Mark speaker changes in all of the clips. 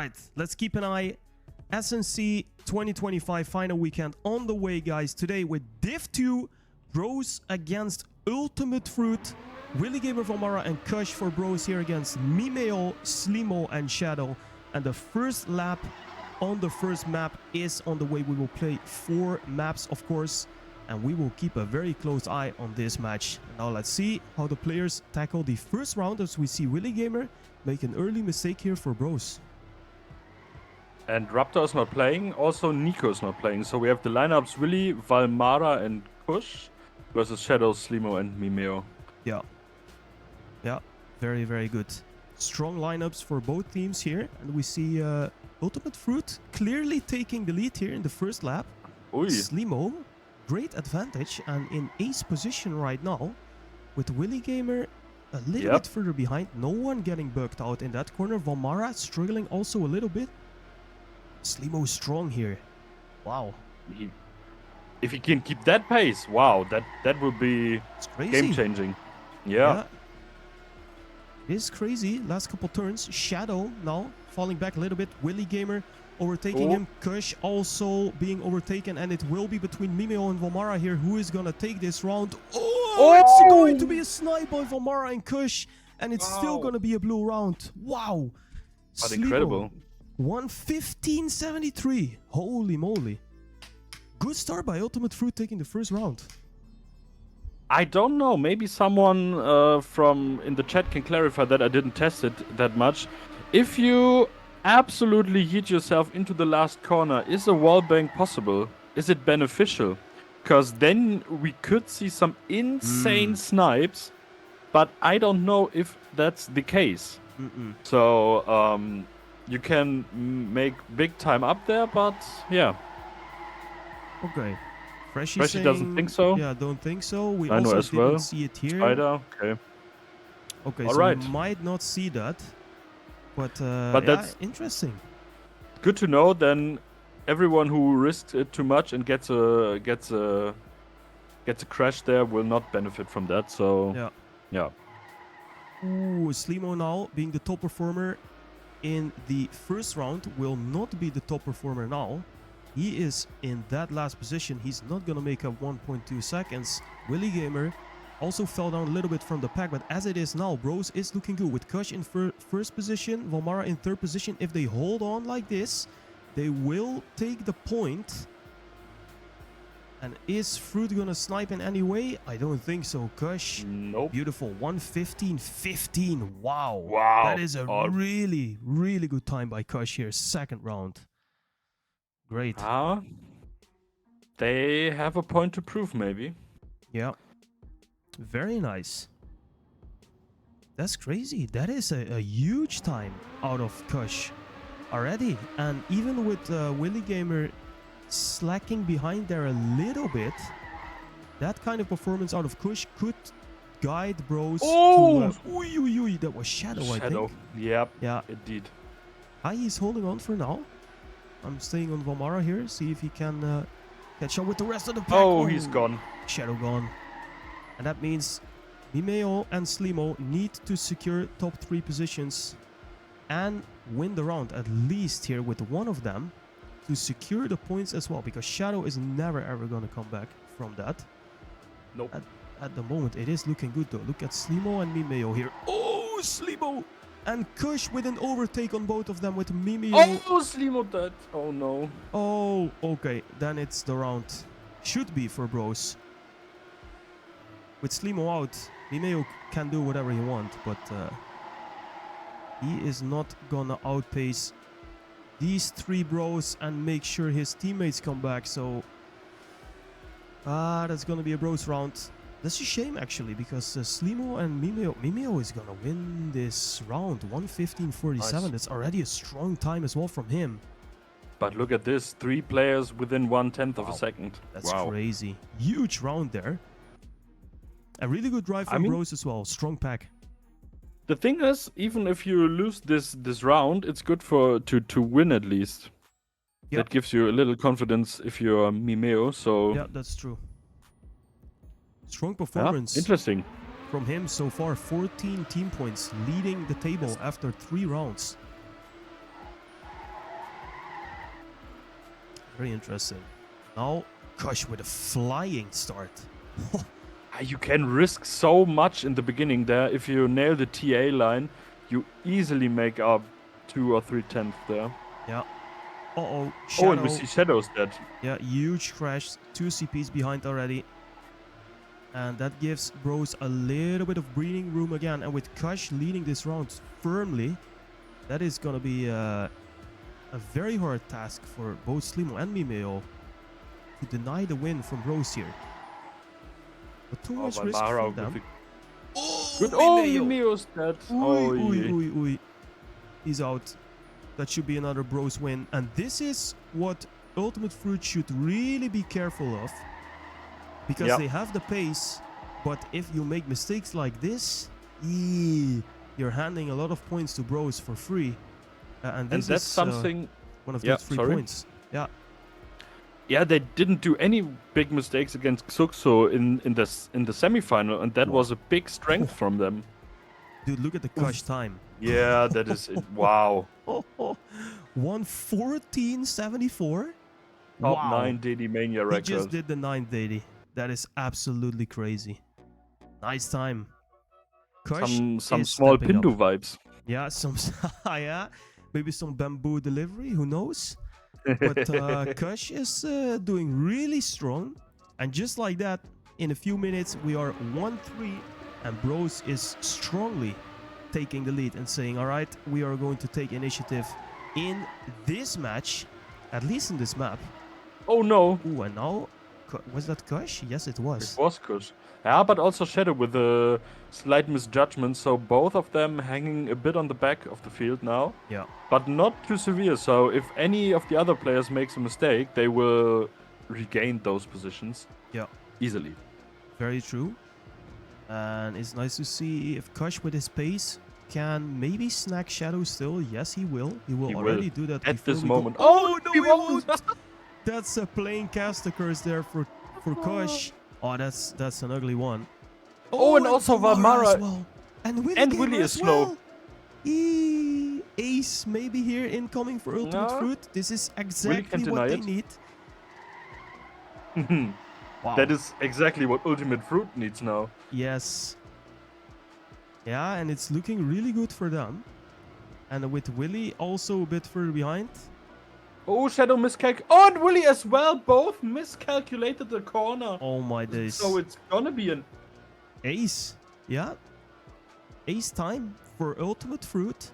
Speaker 1: right, let's keep an eye. SNC 2025 final weekend on the way, guys. Today with Div 2, Bros against Ultimate Fruit, Willy Gamer Vomara and Kush for Bros here against Mimeo, Slimo and Shadow. And the first lap on the first map is on the way. We will play 4 maps, of course, and we will keep a very close eye on this match. Now let's see how the players tackle the first round, as we see Willy Gamer make an early mistake here for Bros.
Speaker 2: And Raptor is not playing, also Nico is not playing. So we have the lineups Willy, Valmara and Kush versus Shadow, Slimo and Mimeo.
Speaker 1: Yeah. Yeah, very, very good. Strong lineups for both teams here. And we see Ultimate Fruit clearly taking the lead here in the first lap.
Speaker 2: Oy.
Speaker 1: Slimo, great advantage and in ace position right now. With Willy Gamer a little bit further behind. No one getting bugged out in that corner. Valmara struggling also a little bit. Slimo strong here. Wow.
Speaker 2: If he can keep that pace, wow, that would be game changing. Yeah.
Speaker 1: It is crazy. Last couple turns. Shadow now falling back a little bit. Willy Gamer overtaking him. Kush also being overtaken, and it will be between Mimeo and Valmara here. Who is gonna take this round? It's going to be a snipe by Valmara and Kush, and it's still gonna be a blue round. Wow.
Speaker 2: But incredible.
Speaker 1: 1:15.73. Holy moly. Good start by Ultimate Fruit taking the first round.
Speaker 2: I don't know. Maybe someone from in the chat can clarify that. I didn't test it that much. If you absolutely yeet yourself into the last corner, is a wallbang possible? Is it beneficial? Because then we could see some insane snipes, but I don't know if that's the case. So you can make big time up there, but yeah.
Speaker 1: Okay. Freshy
Speaker 2: doesn't think so.
Speaker 1: Yeah, don't think so. We
Speaker 2: I
Speaker 1: also
Speaker 2: as
Speaker 1: didn't
Speaker 2: well.
Speaker 1: see it here.
Speaker 2: Spider, okay.
Speaker 1: Okay,
Speaker 2: all
Speaker 1: so
Speaker 2: right.
Speaker 1: we might not see that. But
Speaker 2: that's
Speaker 1: interesting.
Speaker 2: Good to know. Then everyone who risks it too much and gets a crash there will not benefit from that. So yeah.
Speaker 1: Ooh, Slimo now being the top performer in the first round will not be the top performer now. He is in that last position. He's not gonna make up 1.2 seconds. Willy Gamer also fell down a little bit from the pack, but as it is now, Bros is looking good with Kush in first position, Valmara in third position. If they hold on like this, they will take the point. And is Fruit gonna snipe in any way? I don't think so. Kush,
Speaker 2: nope.
Speaker 1: Beautiful. 1:15.15. Wow.
Speaker 2: Wow.
Speaker 1: That is a really, really good time by Kush here. Second round. Great.
Speaker 2: They have a point to prove, maybe.
Speaker 1: Yeah. Very nice. That's crazy. That is a huge time out of Kush already. And even with Willy Gamer slacking behind there a little bit, that kind of performance out of Kush could guide Bros to... that was Shadow, I think.
Speaker 2: Yep.
Speaker 1: Yeah.
Speaker 2: Indeed.
Speaker 1: He's holding on for now. I'm staying on Valmara here, see if he can catch up with the rest of the pack.
Speaker 2: Oh, he's gone.
Speaker 1: Shadow gone. And that means Mimeo and Slimo need to secure top 3 positions and win the round, at least here with one of them, to secure the points as well, because Shadow is never ever going to come back from that.
Speaker 2: Nope.
Speaker 1: At the moment, it is looking good though. Look at Slimo and Mimeo here. Oh, Slimo! And Kush with an overtake on both of them with Mimeo.
Speaker 2: Oh, Slimo dead. Oh no.
Speaker 1: Oh, okay. Then it's the round. Should be for Bros. With Slimo out, Mimeo can do whatever he wants, but he is not gonna outpace these 3 Bros and make sure his teammates come back. So that's gonna be a Bros round. That's a shame actually, because Slimo and Mimeo is gonna win this round. 1:15.47.
Speaker 2: Nice.
Speaker 1: That's already a strong time as well from him.
Speaker 2: But look at this, 3 players within 1/10 of a second.
Speaker 1: That's crazy. Huge round there. A really good drive from Bros as well. Strong pack.
Speaker 2: The thing is, even if you lose this round, it's good to win at least. Yep. That gives you a little confidence if you're Mimeo. So
Speaker 1: yeah, that's true. Strong performance.
Speaker 2: Interesting.
Speaker 1: From him so far. 14 team points, leading the table after 3 rounds. Very interesting. Now, Kush with a flying start.
Speaker 2: You can risk so much in the beginning there. If you nail the TA line, you easily make up 2 or 3 tenths there.
Speaker 1: Yeah. Uh-oh.
Speaker 2: Oh, and we see Shadow's dead.
Speaker 1: Yeah, huge crash. 2 CPs behind already. And that gives Bros a little bit of breathing room again. And with Kush leading this round firmly, that is going to be a very hard task for both Slimo and Mimeo to deny the win from Bros here. But too much risk for them.
Speaker 2: Good. Oh, Mimeo's dead.
Speaker 1: Oi. He's out. That should be another Bros win. And this is what Ultimate Fruit should really be careful of. Because they have the pace. But if you make mistakes like this, you're handing a lot of points to Bros for free. And this
Speaker 2: that's
Speaker 1: is
Speaker 2: something...
Speaker 1: one of those 3 points. Yeah.
Speaker 2: Yeah, they didn't do any big mistakes against Xuxo in the semifinal, and that was a big strength from them.
Speaker 1: Dude, look at the Kush time.
Speaker 2: Yeah, that is it. Wow.
Speaker 1: 1:14.74.
Speaker 2: Top 9 DD Mania record.
Speaker 1: He just did the 9th DD. That is absolutely crazy. Nice time. Kush
Speaker 2: some small Pindu vibes.
Speaker 1: Yeah, yeah. Maybe some bamboo delivery, who knows? But Kush is doing really strong. And just like that, in a few minutes, we are 1-3. And Bros is strongly taking the lead and saying, all right, we are going to take initiative in this match. At least in this map.
Speaker 2: Oh, no.
Speaker 1: Ooh, and now... Was that Kush? Yes, it was.
Speaker 2: It was Kush. Yeah, but also Shadow with a slight misjudgment. So both of them hanging a bit on the back of the field now.
Speaker 1: Yeah.
Speaker 2: But not too severe. So if any of the other players makes a mistake, they will regain those positions.
Speaker 1: Yeah.
Speaker 2: Easily.
Speaker 1: Very true. And it's nice to see if Kush with his pace can maybe snack Shadow still. Yes, he will. He will already do that
Speaker 2: at this moment.
Speaker 1: Oh, no, he won't! That's a plain caster curse there for Kush. Oh, that's an ugly one.
Speaker 2: Oh, and also Valmara.
Speaker 1: As well. And Willy
Speaker 2: is slow.
Speaker 1: Ace maybe here incoming for Ultimate Fruit. This is exactly what they need.
Speaker 2: Wow. That is exactly what Ultimate Fruit needs now.
Speaker 1: Yes. Yeah, and it's looking really good for them. And with Willy also a bit further behind.
Speaker 2: Oh, Shadow miscalculated. Oh, and Willy as well. Both miscalculated the corner.
Speaker 1: Oh my days.
Speaker 2: So it's gonna be an
Speaker 1: ace. Yeah. Ace time for Ultimate Fruit.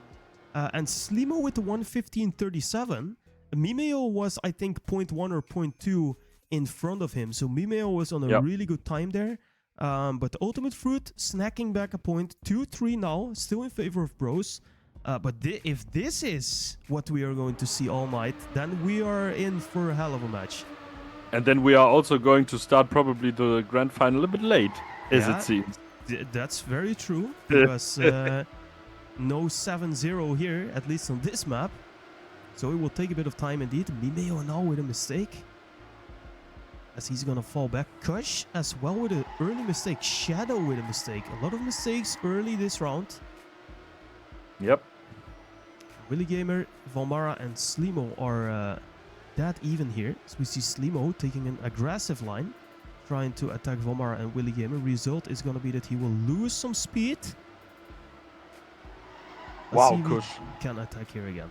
Speaker 1: And Slimo with the 1:15.37. Mimeo was, I think, 0.1 or 0.2 in front of him. So Mimeo was on a really good time there. But Ultimate Fruit snacking back a point. 2-3 now. Still in favor of Bros. But if this is what we are going to see all night, then we are in for a hell of a match.
Speaker 2: And then we are also going to start probably the grand final a bit late, as it seems.
Speaker 1: That's very true, because no 7-0 here, at least on this map. So it will take a bit of time indeed. Mimeo now with a mistake, as he's going to fall back. Kush as well with an early mistake. Shadow with a mistake. A lot of mistakes early this round.
Speaker 2: Yep.
Speaker 1: Willy Gamer, Valmara and Slimo are that even here. So we see Slimo taking an aggressive line, trying to attack Valmara and Willy Gamer. Result is going to be that he will lose some speed.
Speaker 2: Wow, Kush
Speaker 1: can attack here again.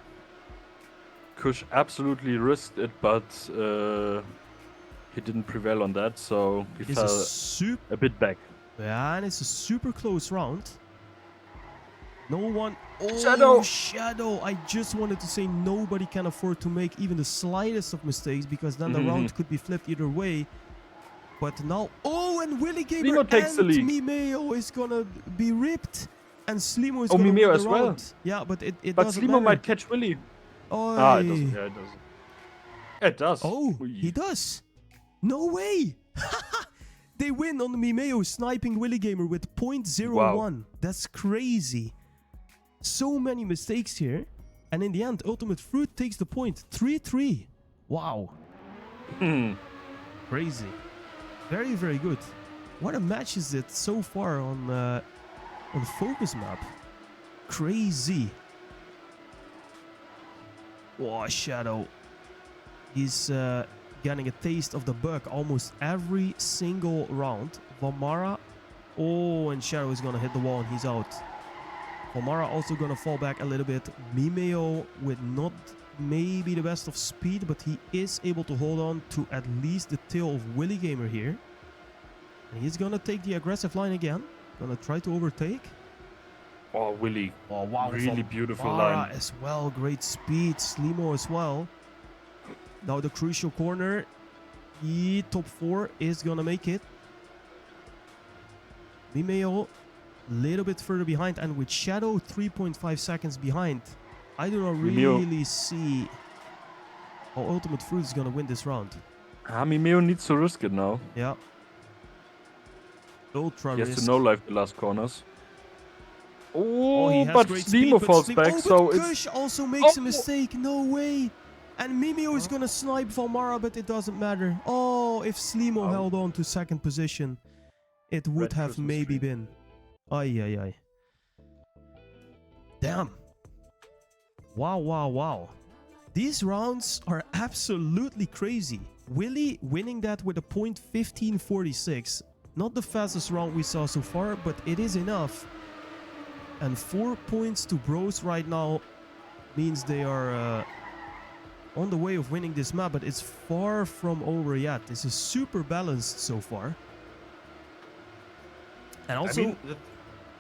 Speaker 2: Kush absolutely risked it, but he didn't prevail on that, so he fell a bit back.
Speaker 1: Yeah, and it's a super close round. No one...
Speaker 2: Oh,
Speaker 1: Shadow! I just wanted to say nobody can afford to make even the slightest of mistakes, because then the round could be flipped either way. But now... Oh, and Willy Gamer and Mimeo is gonna be ripped. And Slimo is gonna win the round. Well. Yeah, but it doesn't matter.
Speaker 2: Slimo might catch Willy.
Speaker 1: Oh,
Speaker 2: it doesn't. Yeah, it doesn't. It does.
Speaker 1: Oh, he does. No way! They win on the Mimeo sniping Willy Gamer with 0.01. Wow. That's crazy. So many mistakes here. And in the end, Ultimate Fruit takes the point. 3-3. Wow. Crazy. Very, very good. What a match is it so far on the focus map. Crazy. Oh, Shadow. He's getting a taste of the bug almost every single round. Valmara. Oh, and Shadow is going to hit the wall and he's out. Valmara also going to fall back a little bit. Mimeo with not maybe the best of speed, but he is able to hold on to at least the tail of Willy Gamer here. And he's going to take the aggressive line again. Going to try to overtake.
Speaker 2: Oh, Willy.
Speaker 1: Oh, wow.
Speaker 2: Really beautiful
Speaker 1: Valmara
Speaker 2: line.
Speaker 1: as well. Great speed. Slimo as well. Now the crucial corner. The top 4 is going to make it. Mimeo a little bit further behind, and with Shadow 3.5 seconds behind, I do not really see how Ultimate Fruit is going to win this round.
Speaker 2: Mimeo needs to risk it now.
Speaker 1: Yeah. Ultra
Speaker 2: He
Speaker 1: risk.
Speaker 2: has to no-life the last corners.
Speaker 1: Oh, he has
Speaker 2: but
Speaker 1: great
Speaker 2: Slimo
Speaker 1: speed,
Speaker 2: falls
Speaker 1: but
Speaker 2: back, so
Speaker 1: but
Speaker 2: it's...
Speaker 1: Kush also makes a mistake. No way. And Mimeo is going to snipe Valmara, but it doesn't matter. Oh, if Slimo held on to second position, it would have maybe been. Ay, ay, ay. Damn. Wow, wow, wow. These rounds are absolutely crazy. Willy winning that with a .1546. Not the fastest round we saw so far, but it is enough. And 4 points to Bros right now means they are on the way of winning this map, but it's far from over yet. This is super balanced so far. And also,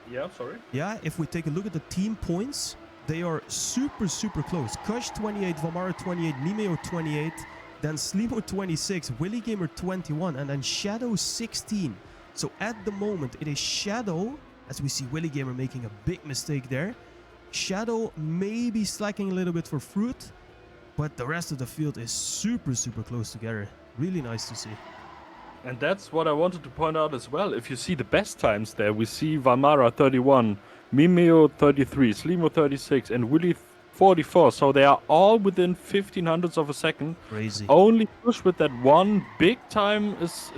Speaker 2: yeah, sorry.
Speaker 1: Yeah, if we take a look at the team points, they are super, super close. Kush 28, Valmara 28, Mimeo 28, then Slimo 26, Willy Gamer 21, and then Shadow 16. So at the moment, it is Shadow, as we see Willy Gamer making a big mistake there. Shadow maybe slacking a little bit for Fruit, but the rest of the field is super, super close together. Really nice to see.
Speaker 2: And that's what I wanted to point out as well. If you see the best times there, we see Valmara 31, Mimeo 33, Slimo 36, and Willy 44. So they are all within 1500ths of a second.
Speaker 1: Crazy.
Speaker 2: Only Push with that one big time is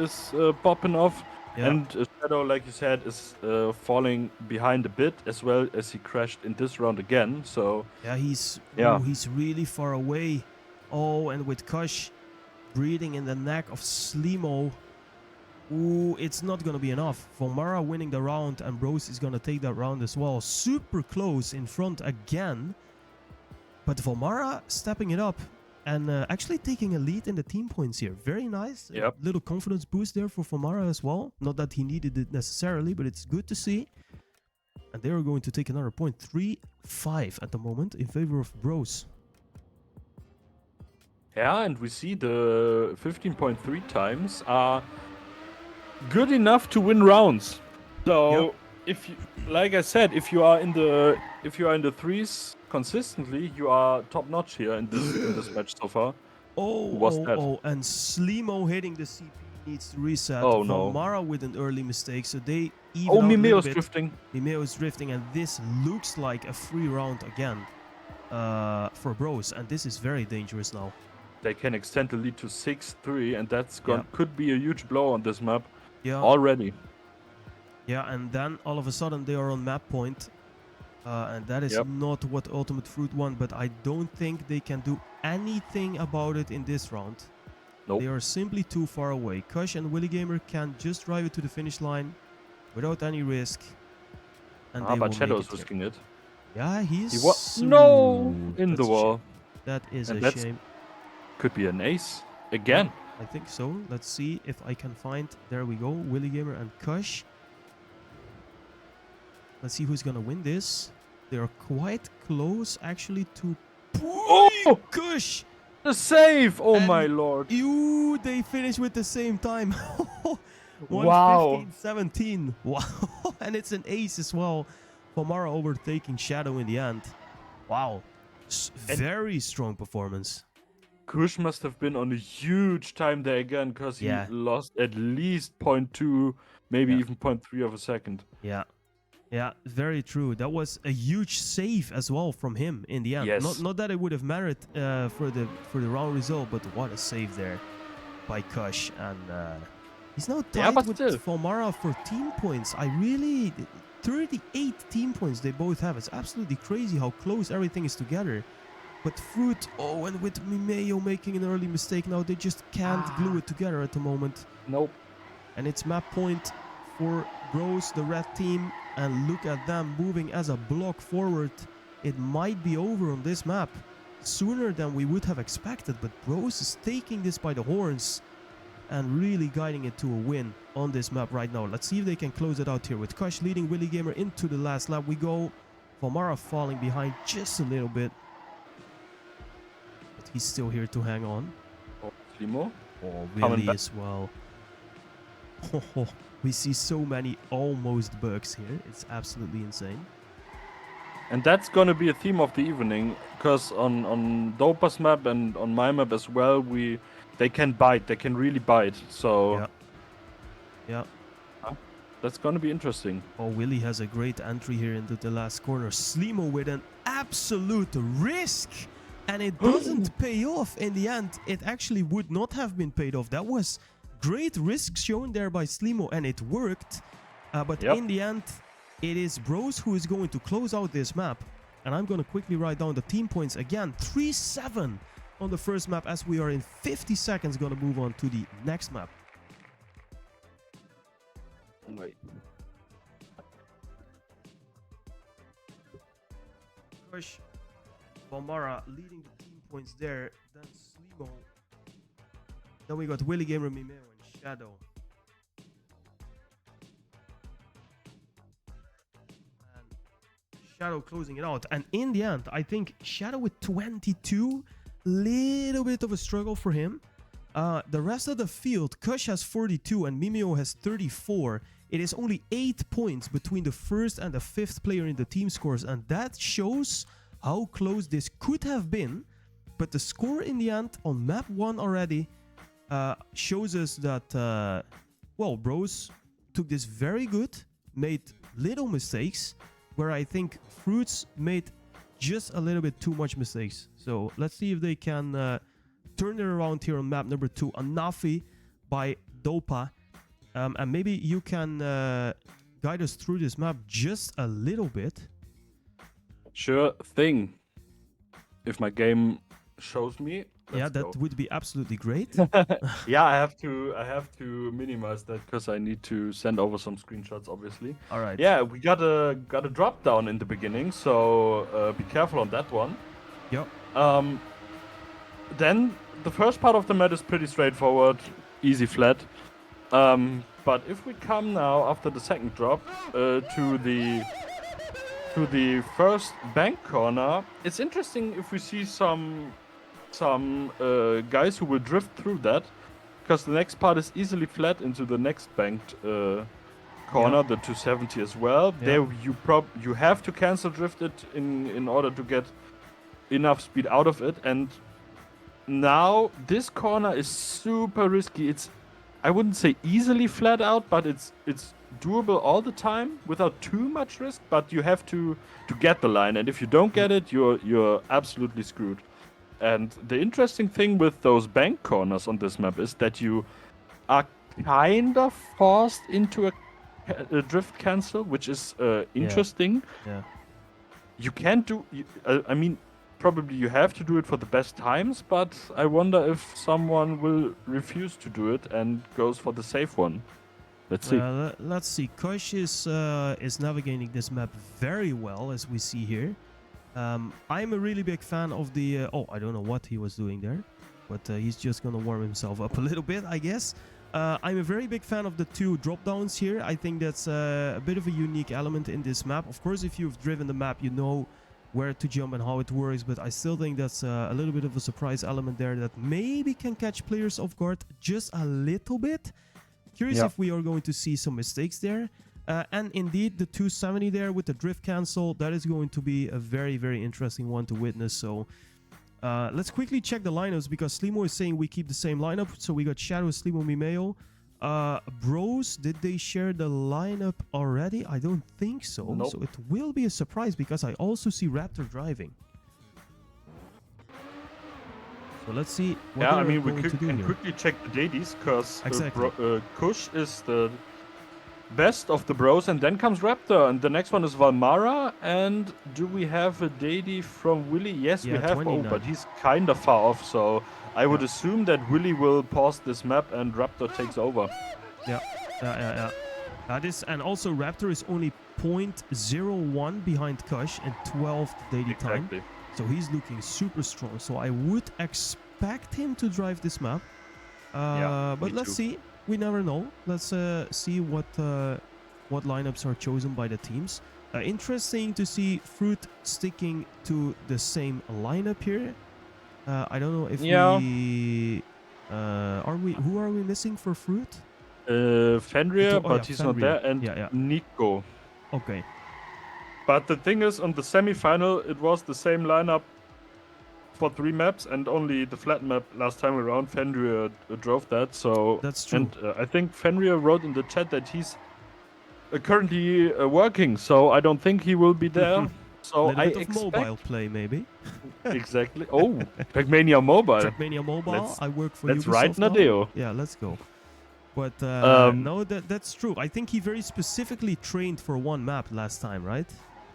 Speaker 2: popping off.
Speaker 1: Yeah.
Speaker 2: And Shadow, like you said, is falling behind a bit, as well as he crashed in this round again. So
Speaker 1: yeah, he's really far away. Oh, and with Kush breathing in the neck of Slimo. Ooh, it's not going to be enough. Valmara winning the round, and Bros is going to take that round as well. Super close in front again. But Valmara stepping it up and actually taking a lead in the team points here. Very nice.
Speaker 2: Yep.
Speaker 1: A little confidence boost there for Valmara as well. Not that he needed it necessarily, but it's good to see. And they are going to take another point. 3-5 at the moment in favor of Bros.
Speaker 2: yeah, and we see the 15.3 times are good enough to win rounds. So if you, like I said, if you are in the threes consistently, you are top notch here in this match so far.
Speaker 1: Oh, and Slimo hitting the CP needs to reset.
Speaker 2: Oh no.
Speaker 1: Valmara with an early mistake, so they even
Speaker 2: Oh,
Speaker 1: out a little
Speaker 2: Mimeo's
Speaker 1: bit.
Speaker 2: drifting.
Speaker 1: Mimeo is drifting, and this looks like a free round again for Bros, and this is very dangerous now.
Speaker 2: They can extend the lead to 6-3, and that's could be a huge blow on this map.
Speaker 1: Yeah.
Speaker 2: Already.
Speaker 1: Yeah, and then all of a sudden they are on map point. And that is not what Ultimate Fruit want, but I don't think they can do anything about it in this round.
Speaker 2: Nope.
Speaker 1: They are simply too far away. Kush and Willy Gamer can just drive it to the finish line without any risk. And they
Speaker 2: but
Speaker 1: will
Speaker 2: Shadow
Speaker 1: make
Speaker 2: is
Speaker 1: it
Speaker 2: risking it.
Speaker 1: Yeah, he's...
Speaker 2: No! In
Speaker 1: That's
Speaker 2: the
Speaker 1: a
Speaker 2: wall.
Speaker 1: shame. That is
Speaker 2: And
Speaker 1: a
Speaker 2: that's-
Speaker 1: shame.
Speaker 2: Could be an ace. Again.
Speaker 1: I think so. Let's see if I can find... There we go. Willy Gamer and Kush. Let's see who's gonna win this. They are quite close, actually, to...
Speaker 2: Oh!
Speaker 1: Kush!
Speaker 2: The save! Oh
Speaker 1: And
Speaker 2: my lord.
Speaker 1: You, they finish with the same time.
Speaker 2: Wow.
Speaker 1: 1:15.17. Wow. And it's an ace as well. Valmara overtaking Shadow in the end. Wow. Very strong performance.
Speaker 2: Kush must have been on a huge time there again, because he lost at least 0.2, maybe even 0.3 of a second.
Speaker 1: Yeah. Yeah, very true. That was a huge save as well from him in the end.
Speaker 2: Yes.
Speaker 1: Not that it would have mattered for the round result, but what a save there by Kush. And he's now tied with Valmara for team points. 38 team points they both have. It's absolutely crazy how close everything is together. But Fruit, oh, and with Mimeo making an early mistake now, they just can't glue it together at the moment.
Speaker 2: Nope.
Speaker 1: And it's map point for Bros, the red team. And look at them moving as a block forward. It might be over on this map sooner than we would have expected. But Bros is taking this by the horns and really guiding it to a win on this map right now. Let's see if they can close it out here with Kush leading Willy Gamer into the last lap. We go. Valmara falling behind just a little bit. But he's still here to hang on.
Speaker 2: Oh, Slimo.
Speaker 1: Oh, Willy as well. Oh, we see so many almost bugs here. It's absolutely insane.
Speaker 2: And that's gonna be a theme of the evening, because on Dopa's map and on my map as well, they can bite. They can really bite. So
Speaker 1: yeah.
Speaker 2: That's gonna be interesting.
Speaker 1: Oh, Willy has a great entry here into the last corner. Slimo with an absolute risk. And it doesn't pay off in the end. It actually would not have been paid off. That was great risk shown there by Slimo, and it worked. But in the end, it is Bros who is going to close out this map. And I'm going to quickly write down the team points again. 3-7 on the first map, as we are in 50 seconds going to move on to the next map.
Speaker 2: Wait.
Speaker 1: Kush, Valmara leading the team points there. Then Slimo. Then we got Willy Gamer, Mimeo, and Shadow. And Shadow closing it out. And in the end, I think Shadow with 22, little bit of a struggle for him. The rest of the field, Kush has 42 and Mimeo has 34. It is only 8 points between the first and the fifth player in the team scores, and that shows how close this could have been. But the score in the end on map 1 already shows us that, well, Bros took this very good, made little mistakes, where I think Fruits made just a little bit too much mistakes. So let's see if they can turn it around here on map number 2, Anafi by Dopa. And maybe you can guide us through this map just a little bit.
Speaker 2: Sure thing. If my game shows me.
Speaker 1: Yeah, that would be absolutely great.
Speaker 2: Yeah, I have to minimize that because I need to send over some screenshots, obviously.
Speaker 1: All right.
Speaker 2: Yeah, we got a drop down in the beginning, so be careful on that one.
Speaker 1: Yep.
Speaker 2: Then the first part of the map is pretty straightforward, easy flat. But if we come now after the second drop to the first bank corner, it's interesting if we see some guys who will drift through that, because the next part is easily flat into the next banked corner, the 270 as well. There you have to cancel drift it in order to get enough speed out of it. And now this corner is super risky. It's, I wouldn't say easily flat out, but it's doable all the time without too much risk. But you have to get the line, and if you don't get it, you're absolutely screwed. And the interesting thing with those bank corners on this map is that you are kind of forced into a drift cancel, which is interesting.
Speaker 1: Yeah.
Speaker 2: You can't do. I mean, probably you have to do it for the best times, but I wonder if someone will refuse to do it and goes for the safe one. Let's see.
Speaker 1: Let's see. Kush is navigating this map very well, as we see here. I'm a really big fan of the... I don't know what he was doing there, but he's just going to warm himself up a little bit, I guess. I'm a very big fan of the two drop-downs here. I think that's a bit of a unique element in this map. Of course, if you've driven the map, you know where to jump and how it works, but I still think that's a little bit of a surprise element there that maybe can catch players off guard just a little bit. Curious if we are going to see some mistakes there. And indeed, the 270 there with the drift cancel, that is going to be a very, very interesting one to witness. So let's quickly check the lineups, because Slimo is saying we keep the same lineup. So we got Shadow, Slimo, Mimeo. Bros, did they share the lineup already? I don't think so.
Speaker 2: Nope.
Speaker 1: So it will be a surprise, because I also see Raptor driving. So let's see what
Speaker 2: I mean, we
Speaker 1: can
Speaker 2: quickly check the dailies, because
Speaker 1: exactly.
Speaker 2: Kush is the best of the bros, and then comes Raptor, and the next one is Valmara. And do we have a Dady from Willy? Yes,
Speaker 1: Yeah,
Speaker 2: we have.
Speaker 1: 29.
Speaker 2: Oh, but he's kind of far off, so I would assume that Willy will pause this map and Raptor takes over.
Speaker 1: Yeah. That is, and also Raptor is only 0.01 behind Kush and 12th daily time. So he's looking super strong. So I would expect him to drive this map. But let's see. We never know. Let's see what lineups are chosen by the teams. Interesting to see Fruit sticking to the same lineup here. I don't know if we who are we missing for Fruit?
Speaker 2: Fenrir, but he's not there, and Nico.
Speaker 1: Okay.
Speaker 2: But the thing is, on the semi-final, it was the same lineup for 3 maps, and only the flat map last time around Fenrir drove that. So
Speaker 1: that's true.
Speaker 2: And I think Fenrir wrote in the chat that he's currently working, so I don't think he will be there. So I expect
Speaker 1: mobile play maybe.
Speaker 2: Exactly. Oh, TRACKMANIA Mobile.
Speaker 1: TRACKMANIA Mobile. I work for
Speaker 2: Let's
Speaker 1: Ubisoft
Speaker 2: ride Nadeo.
Speaker 1: Yeah, let's go. But no, that's true. I think he very specifically trained for one map last time, right?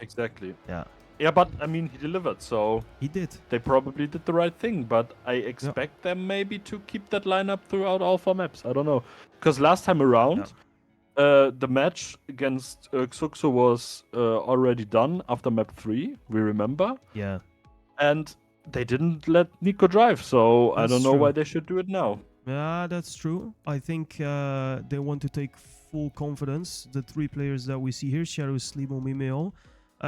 Speaker 2: Exactly.
Speaker 1: Yeah.
Speaker 2: Yeah, but I mean, he delivered, so
Speaker 1: he did.
Speaker 2: They probably did the right thing, but I expect them maybe to keep that lineup throughout all 4 maps. I don't know, because last time around, the match against Xuxo was already done after map 3. We remember.
Speaker 1: Yeah.
Speaker 2: And they didn't let Nico drive, so I don't know why they should do it now.
Speaker 1: Yeah, that's true. I think they want to take full confidence. The 3 players that we see here, Shadow, Slimo, Mimeo.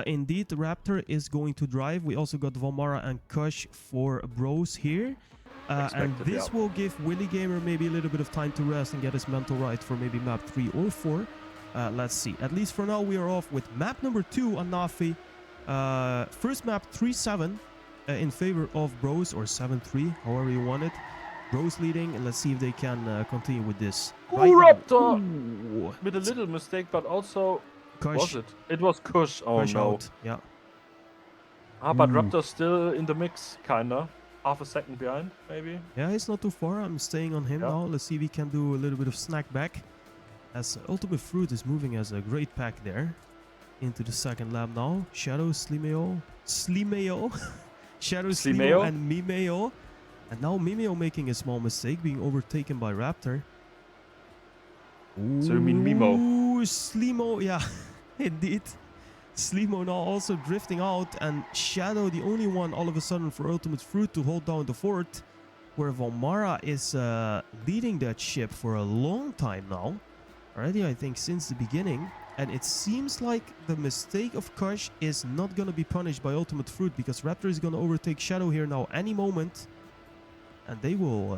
Speaker 1: Indeed, Raptor is going to drive. We also got Valmara and Kush for bros here. And this will give Willy Gamer maybe a little bit of time to rest and get his mental right for maybe map 3 or 4. Let's see. At least for now, we are off with map number 2 on Nafi. First map 3-7 in favor of bros, or 7-3, however you want it. Bros leading, and let's see if they can continue with this.
Speaker 2: Raptor! With a little mistake, but also...
Speaker 1: Kush.
Speaker 2: Was it? It was Kush. Oh
Speaker 1: Kush
Speaker 2: no.
Speaker 1: Out. Yeah.
Speaker 2: But Raptor's still in the mix, kinda. Half a second behind, maybe.
Speaker 1: Yeah, he's not too far. I'm staying on him now. Let's see if we can do a little bit of snack back. As Ultimate Fruit is moving as a great pack there. Into the second lap now. Shadow, Slimeo. Shadow, Slimeo, and Mimeo. And now Mimeo making a small mistake, being overtaken by Raptor.
Speaker 2: Ooh. So you mean Mimo?
Speaker 1: Ooh, Slimo, yeah, indeed. Slimo now also drifting out, and Shadow the only one all of a sudden for Ultimate Fruit to hold down the fort, where Valmara is leading that ship for a long time now. Already, I think, since the beginning. And it seems like the mistake of Kush is not going to be punished by Ultimate Fruit, because Raptor is going to overtake Shadow here now any moment. And they will,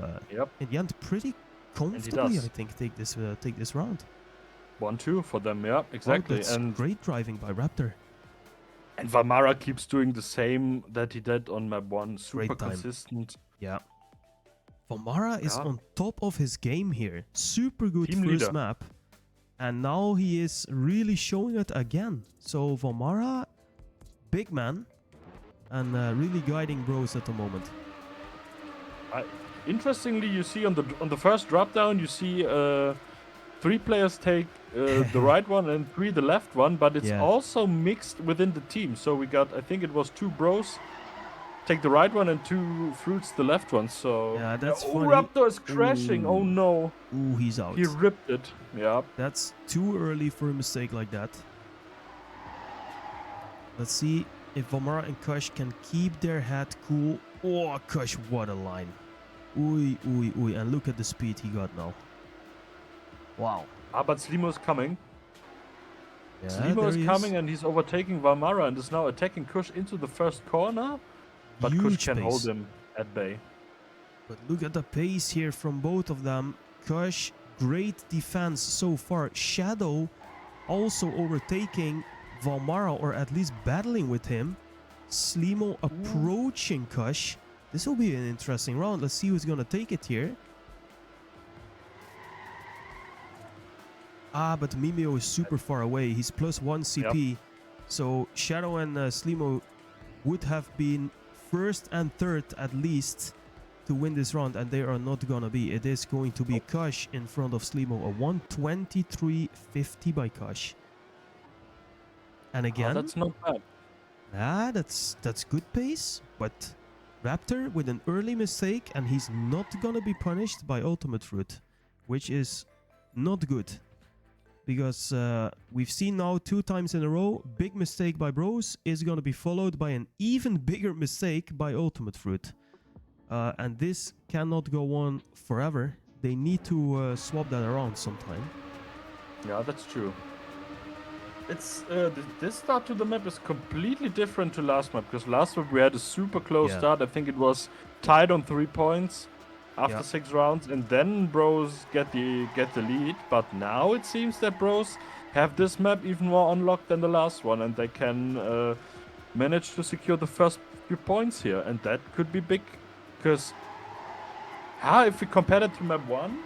Speaker 1: in the end, pretty comfortably, I think, take this round.
Speaker 2: 1-2 for them, yeah, exactly.
Speaker 1: That's great driving by Raptor.
Speaker 2: And Valmara keeps doing the same that he did on map 1. Super consistent.
Speaker 1: Yeah. Valmara is on top of his game here. Super good Team first leader. Map. And now he is really showing it again. So Valmara, big man. And really guiding bros at the moment.
Speaker 2: Interestingly, you see on the first drop down, you see 3 players take the right one and 3 the left one, but it's also mixed within the team. So we got, I think it was 2 bros take the right one and 2 fruits the left one. So
Speaker 1: yeah, that's funny.
Speaker 2: Raptor is crashing. Oh no.
Speaker 1: Ooh, he's out.
Speaker 2: He ripped it. Yeah.
Speaker 1: That's too early for a mistake like that. Let's see if Valmara and Kush can keep their head cool. Oh, Kush, what a line. Ooh, ooh, ooh. And look at the speed he got now. Wow.
Speaker 2: But Slimo's coming.
Speaker 1: Yeah,
Speaker 2: Slimo is coming and he's overtaking Valmara and is now attacking Kush into the first corner. But
Speaker 1: Huge
Speaker 2: Kush can
Speaker 1: pace.
Speaker 2: hold him at bay.
Speaker 1: But look at the pace here from both of them. Kush, great defense so far. Shadow also overtaking Valmara, or at least battling with him. Slimo approaching Kush. This will be an interesting round. Let's see who's going to take it here. But Mimeo is super far away. He's +1 CP. Yep. So Shadow and Slimo would have been first and third at least to win this round, and they are not gonna be. It is going to be Kush in front of Slimo. A 123.50 by Kush. And again,
Speaker 2: that's not bad.
Speaker 1: that's good pace, but Raptor with an early mistake, and he's not gonna be punished by Ultimate Fruit, which is not good. Because we've seen now 2 times in a row, big mistake by Bros is gonna be followed by an even bigger mistake by Ultimate Fruit. And this cannot go on forever. They need to swap that around sometime.
Speaker 2: Yeah, that's true. It's this start to the map is completely different to last map, because last map we had a super close start. I think it was tied on 3 points after 6 rounds, and then Bros get the lead. But now it seems that Bros have this map even more unlocked than the last one, and they can manage to secure the first few points here, and that could be big. Because if we compare that to map 1,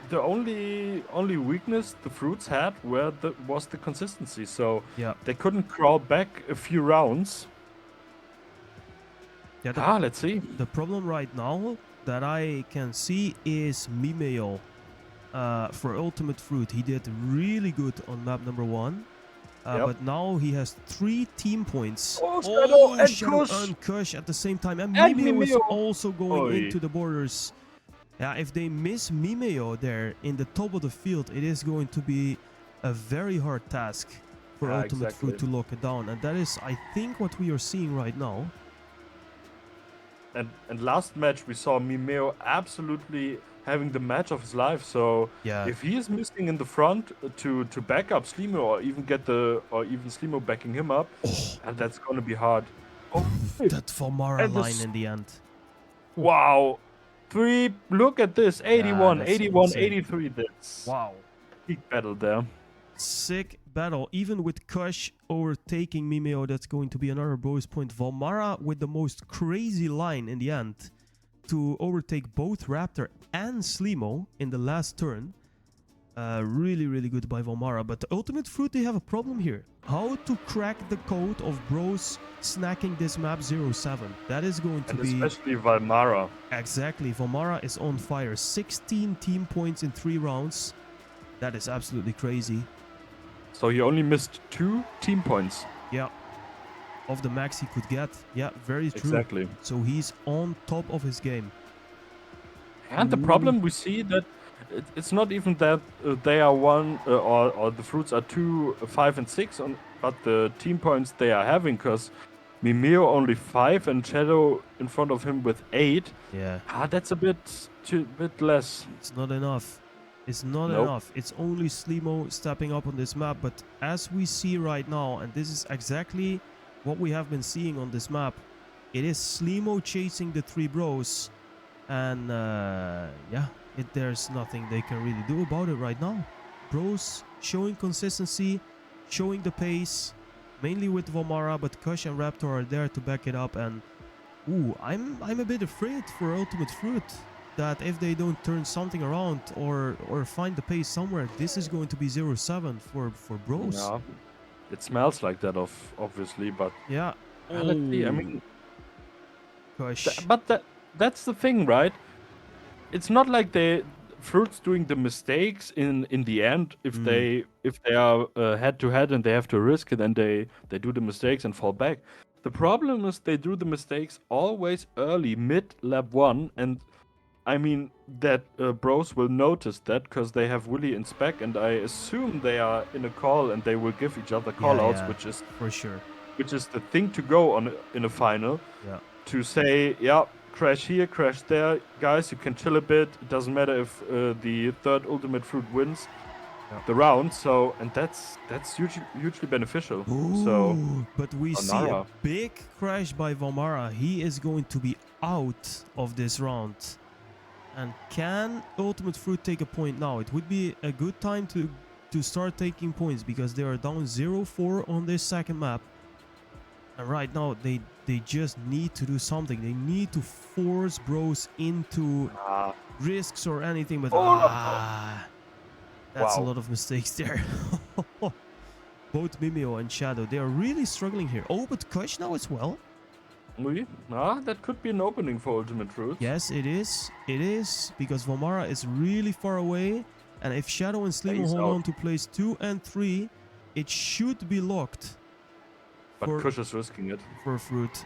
Speaker 2: the only weakness the Fruits had was the consistency. So they couldn't crawl back a few rounds.
Speaker 1: Yeah,
Speaker 2: let's see.
Speaker 1: The problem right now that I can see is Mimeo for Ultimate Fruit. He did really good on map number 1. But now he has 3 team points.
Speaker 2: Shadow and
Speaker 1: Shadow
Speaker 2: Kush.
Speaker 1: and Kush at the same time. And
Speaker 2: And
Speaker 1: Mimeo is
Speaker 2: Mimeo.
Speaker 1: also going into the borders. Yeah, if they miss Mimeo there in the top of the field, it is going to be a very hard task for Ultimate Fruit to lock it down. And that is, I think, what we are seeing right now.
Speaker 2: And last match we saw Mimeo absolutely having the match of his life. So if he is missing in the front to back up Slimo, or even Slimo backing him up, and that's gonna be hard.
Speaker 1: That Vomara line in the end.
Speaker 2: Wow. Look at this. 81, 81, insane. 83. That's big battle there.
Speaker 1: Sick battle. Even with Kush overtaking Mimeo, that's going to be another bonus point. Vomara with the most crazy line in the end to overtake both Raptor and Slimo in the last turn. Really, really good by Vomara. But the Ultimate Fruit, they have a problem here. How to crack the code of Bros snacking this map 0-7. That is going to be...
Speaker 2: especially Vomara.
Speaker 1: Exactly. Vomara is on fire. 16 team points in 3 rounds. That is absolutely crazy.
Speaker 2: So he only missed 2 team points.
Speaker 1: Yeah. Of the max he could get. Yeah, very true.
Speaker 2: Exactly.
Speaker 1: So he's on top of his game.
Speaker 2: And the problem we see that it's not even that they are one or the Fruits are 2, 5, and 6, but the team points they are having, because Mimeo only 5 and Shadow in front of him with 8.
Speaker 1: Yeah.
Speaker 2: That's a bit less.
Speaker 1: It's not enough. It's not enough. It's only Slimo stepping up on this map. But as we see right now, and this is exactly what we have been seeing on this map, it is Slimo chasing the 3 Bros. And there's nothing they can really do about it right now. Bros showing consistency, showing the pace, mainly with Vomara, but Kush and Raptor are there to back it up. And I'm a bit afraid for Ultimate Fruit that if they don't turn something around or find the pace somewhere, this is going to be 0-7 for Bros.
Speaker 2: Yeah, it smells like that, obviously, but
Speaker 1: yeah.
Speaker 2: Let's see. I mean,
Speaker 1: Kush.
Speaker 2: But that's the thing, right? It's not like the Fruits doing the mistakes in the end. If they are head to head and they have to risk it, and they do the mistakes and fall back. The problem is they do the mistakes always early, mid lap 1, and I mean that Bros will notice that because they have Willy and Spec, and I assume they are in a call and they will give each other call-outs, which is
Speaker 1: for sure,
Speaker 2: which is the thing to go on in a final.
Speaker 1: Yeah.
Speaker 2: To say, crash here, crash there, guys. You can chill a bit. It doesn't matter if the 3rd Ultimate Fruit wins the round. So, and that's hugely beneficial.
Speaker 1: But we see a big crash by Vomara. He is going to be out of this round. And can Ultimate Fruit take a point now? It would be a good time to start taking points, because they are down 0-4 on this second map. And right now they just need to do something. They need to force Bros into risks or anything. But that's a lot of mistakes there. Both Mimeo and Shadow, they are really struggling here. Oh, but Kush now as well.
Speaker 2: That could be an opening for Ultimate Truth.
Speaker 1: Yes, it is. It is, because Vomara is really far away. And if Shadow and Slimo
Speaker 2: He's
Speaker 1: hold
Speaker 2: out.
Speaker 1: on to place 2 and 3, it should be locked.
Speaker 2: But Kush is risking it.
Speaker 1: For Fruit.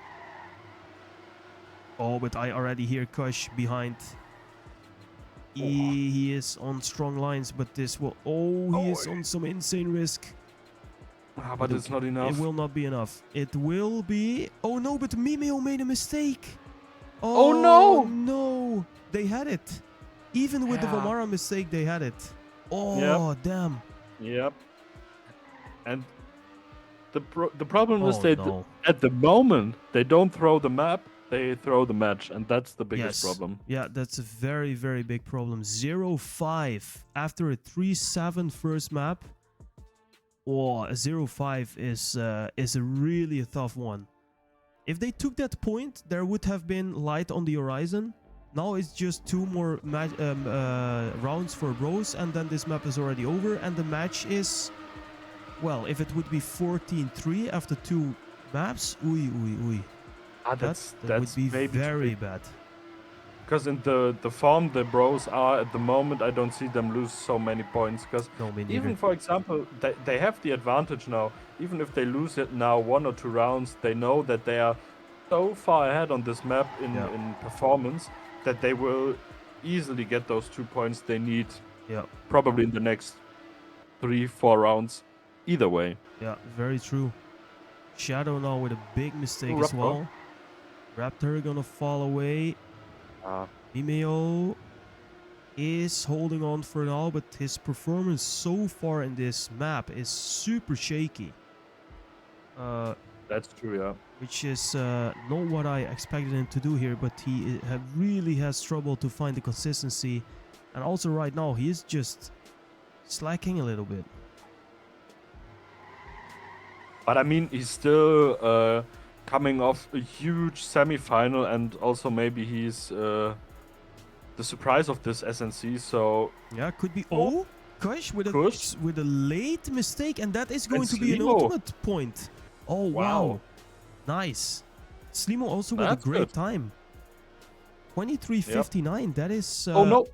Speaker 1: Oh, but I already hear Kush behind. He is on strong lines, but this will... Oh, he is on some insane risk.
Speaker 2: But it's not enough.
Speaker 1: It will not be enough. It will be... Oh no, but Mimeo made a mistake.
Speaker 2: Oh no!
Speaker 1: No! They had it. Even with the Vomara mistake, they had it. Oh, damn.
Speaker 2: Yep. And the problem is
Speaker 1: no.
Speaker 2: at the moment, they don't throw the map, they throw the match. And that's the biggest problem.
Speaker 1: Yeah, that's a very, very big problem. 0-5 after a 3-7 first map. Oh, a 0-5 is a really tough one. If they took that point, there would have been light on the horizon. Now it's just 2 more rounds for Bros, and then this map is already over, and the match is... Well, if it would be 14-3 after 2 maps, that would be very bad.
Speaker 2: Because in the form the Bros are at the moment, I don't see them lose so many points. Because even, for example, they have the advantage now. Even if they lose it now 1 or 2 rounds, they know that they are so far ahead on this map in performance that they will easily get those 2 points they need.
Speaker 1: Yeah.
Speaker 2: Probably in the next 3-4 rounds. Either way.
Speaker 1: Yeah, very true. Shadow now with a big mistake as well. Raptor gonna fall away. Mimeo is holding on for now, but his performance so far in this map is super shaky.
Speaker 2: That's true, yeah.
Speaker 1: Which is not what I expected him to do here, but he really has trouble to find the consistency. And also right now, he is just slacking a little bit.
Speaker 2: But I mean, he's still coming off a huge semi-final, and also maybe he's the surprise of this SNC, so...
Speaker 1: Yeah, could be... Oh, Kush with a late mistake, and that is going to be an ultimate point. Oh, wow. Nice. Slimo also with a great time. 23:59, that is...
Speaker 2: oh, no.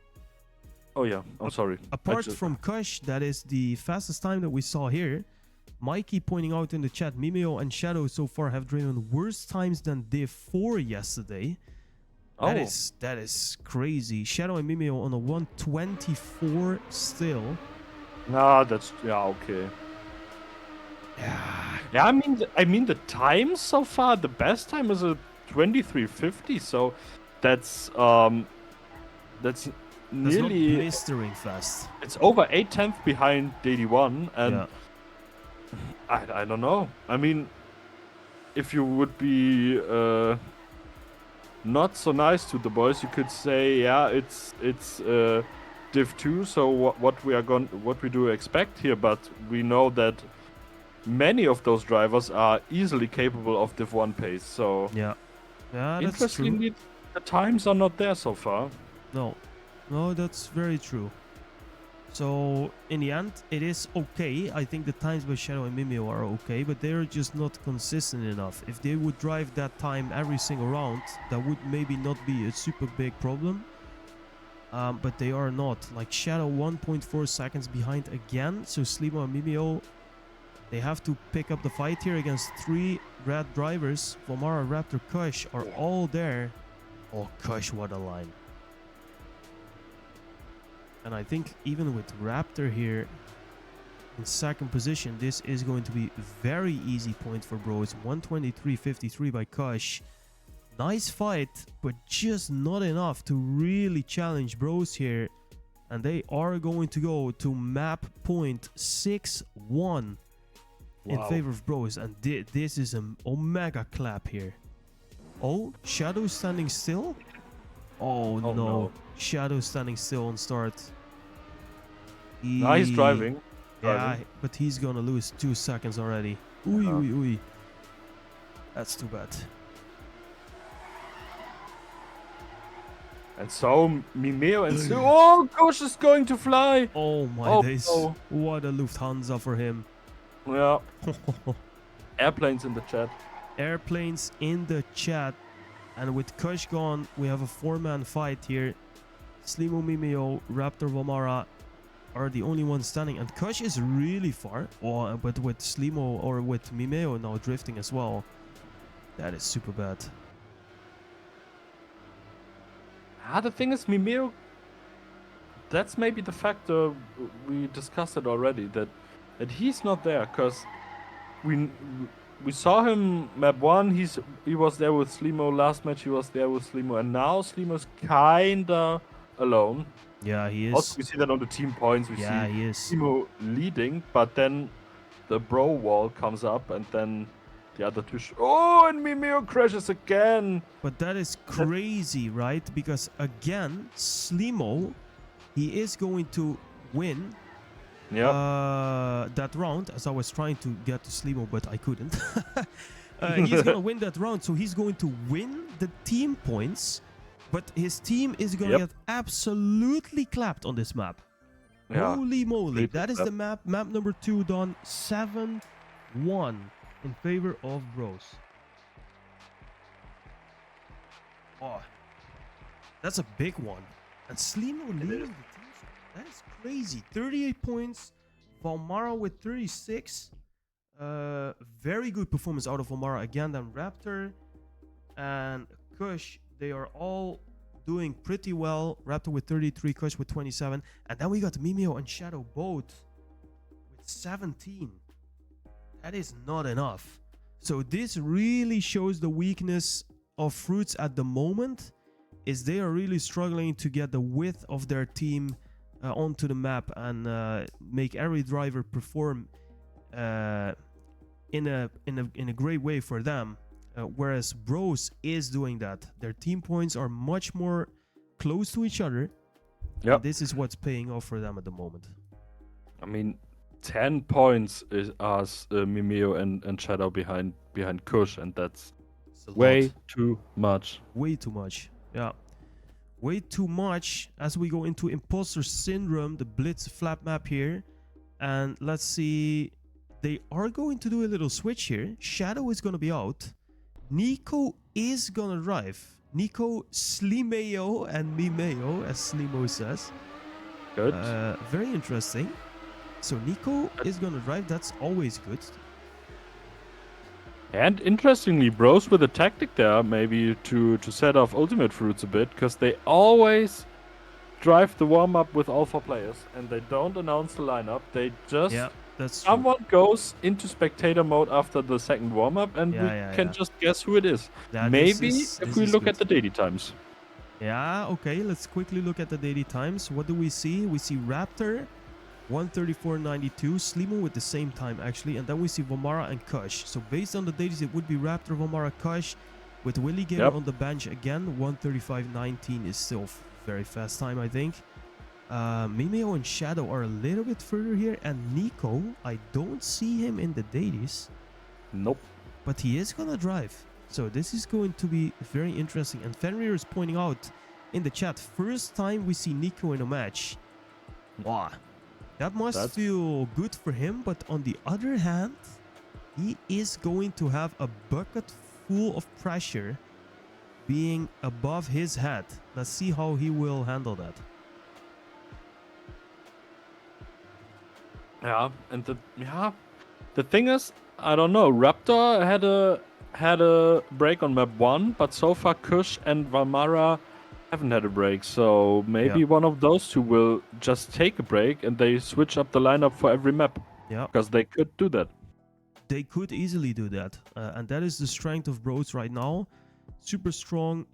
Speaker 2: Oh, yeah, I'm sorry.
Speaker 1: Apart from Kush, that is the fastest time that we saw here. Mikey pointing out in the chat, Mimeo and Shadow so far have driven worse times than Div 4 yesterday. That is crazy. Shadow and Mimeo on a 124 still.
Speaker 2: Nah, that's... Yeah, okay. Yeah, I mean the time so far, the best time is a 23:50, so that's nearly
Speaker 1: not blistering fast.
Speaker 2: It's over 8/10 behind DD1, and I don't know. I mean, if you would be not so nice to the boys, you could say, yeah, it's Div 2, so what we do expect here, but we know that many of those drivers are easily capable of Div 1 pace, so...
Speaker 1: Yeah, that's
Speaker 2: interestingly,
Speaker 1: true.
Speaker 2: The times are not there so far.
Speaker 1: No, that's very true. So, in the end, it is okay. I think the times by Shadow and Mimeo are okay, but they're just not consistent enough. If they would drive that time every single round, that would maybe not be a super big problem. But they are not. Like Shadow 1.4 seconds behind again, so Slimo and Mimeo... They have to pick up the fight here against 3 red drivers. Vomara, Raptor, Kush are all there. Oh, Kush, what a line. And I think even with Raptor here in second position, this is going to be a very easy point for Bros. 123.53 by Kush. Nice fight, but just not enough to really challenge Bros here. And they are going to go to map point 6-1. In favor of Bros, and this is an omega clap here. Oh, Shadow standing still? Oh no. Shadow standing still on start.
Speaker 2: He's driving.
Speaker 1: Yeah, but he's gonna lose 2 seconds already. Ooh. That's too bad.
Speaker 2: And so Mimeo and Stu. Oh, Kush is going to fly.
Speaker 1: Oh my days. No. What a Lufthansa for him.
Speaker 2: Yeah. Airplanes in the chat.
Speaker 1: Airplanes in the chat. And with Kush gone, we have a 4-man fight here. Slimo, Mimeo, Raptor, Vomara are the only ones standing. And Kush is really far. Oh, but with Slimo or with Mimeo now drifting as well. That is super bad.
Speaker 2: The thing is, Mimeo, that's maybe the factor we discussed it already, that he's not there, because we saw him map 1, he was there with Slimo, last match he was there with Slimo, and now Slimo's kinda alone.
Speaker 1: Yeah, he is.
Speaker 2: Also, we see that on the team points, we see
Speaker 1: he is.
Speaker 2: Slimo leading, but then the bro wall comes up, and then the other two... Oh, and Mimeo crashes again!
Speaker 1: But that is crazy, right? Because again, Slimo, he is going to win that round, as I was trying to get to Slimo, but I couldn't. He's going to win that round, so he's going to win the team points, but his team is going to get absolutely clapped on this map.
Speaker 2: Yeah.
Speaker 1: Holy moly. That is the map number 2 done 7-1 in favor of Bros. Oh, that's a big one. And Slimo leading the team. That is crazy. 38 points. Valmara with 36. Very good performance out of Valmara again. Then Raptor and Kush, they are all doing pretty well. Raptor with 33, Kush with 27. And then we got Mimeo and Shadow both with 17. That is not enough. So this really shows the weakness of Fruits at the moment, is they are really struggling to get the width of their team onto the map and make every driver perform in a great way for them. Whereas Bros is doing that. Their team points are much more close to each other.
Speaker 2: Yeah,
Speaker 1: this is what's paying off for them at the moment.
Speaker 2: I mean, 10 points is Mimeo and Shadow behind Kush, and that's way too much.
Speaker 1: Way too much. Yeah. Way too much as we go into Imposter Syndrome, the Blitz flap map here. And let's see. They are going to do a little switch here. Shadow is going to be out. Nico is going to drive. Nico, Slimeo, and Mimeo, as Slimo says.
Speaker 2: Good.
Speaker 1: Very interesting. So Nico is going to drive. That's always good.
Speaker 2: And interestingly, Bros with a tactic there, maybe to set off Ultimate Fruits a bit, because they always drive the warm-up with all 4 players, and they don't announce the lineup. They just...
Speaker 1: Yeah, that's true.
Speaker 2: Someone goes into spectator mode after the second warm-up, and we can just guess who it is. Maybe if we look at the daily times.
Speaker 1: Yeah, okay, let's quickly look at the daily times. What do we see? We see Raptor, 134.92, Slimo with the same time actually, and then we see Vomara and Kush. So based on the dailies, it would be Raptor, Vomara, Kush, with Willy Gamer on the bench again. 135.19 is still very fast time, I think. Mimeo and Shadow are a little bit further here, and Nico, I don't see him in the dailies.
Speaker 2: Nope.
Speaker 1: But he is gonna drive. So this is going to be very interesting. And Fenrir is pointing out in the chat, first time we see Nico in a match. Wow. That must feel good for him, but on the other hand, he is going to have a bucket full of pressure being above his head. Let's see how he will handle that.
Speaker 2: Yeah, and the thing is, I don't know. Raptor had a break on map 1, but so far Kush and Valmara haven't had a break, so maybe one of those two will just take a break and they switch up the lineup for every map.
Speaker 1: Yeah,
Speaker 2: because they could do that.
Speaker 1: They could easily do that, and that is the strength of Bros right now. Super strong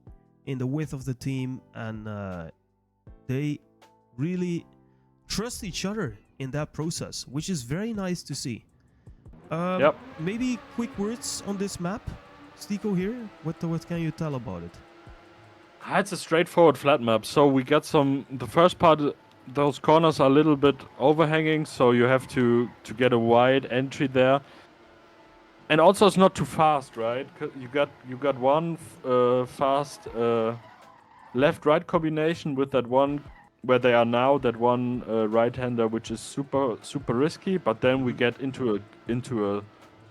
Speaker 1: in the width of the team, and they really trust each other in that process, which is very nice to see. Maybe quick words on this map, Stiko here. What can you tell about it?
Speaker 2: It's a straightforward flat map. So we got the first part, those corners are a little bit overhanging, so you have to get a wide entry there. And also it's not too fast, right? You got one fast left-right combination with that one where they are now, that one right-hander, which is super risky. But then we get into a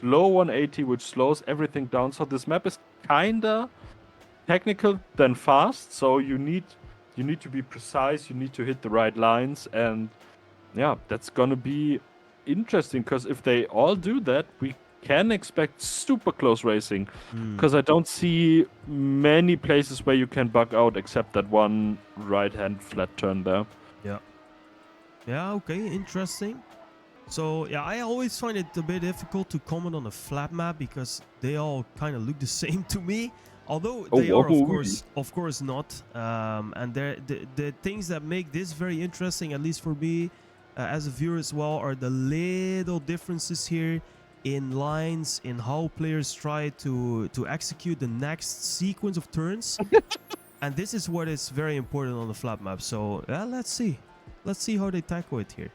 Speaker 2: low 180, which slows everything down. So this map is kinda technical than fast. So you need to be precise. You need to hit the right lines, and yeah, that's gonna be interesting. Because if they all do that, we can expect super close racing. Because I don't see many places where you can bug out except that one right-hand flat turn there.
Speaker 1: Yeah. Yeah, okay, interesting. So, yeah, I always find it a bit difficult to comment on a flat map because they all kind of look the same to me. Although they are, of course not. And the things that make this very interesting, at least for me as a viewer as well, are the little differences here in lines, in how players try to execute the next sequence of turns. And this is what is very important on the flat map. So, yeah, let's see how they tackle it here.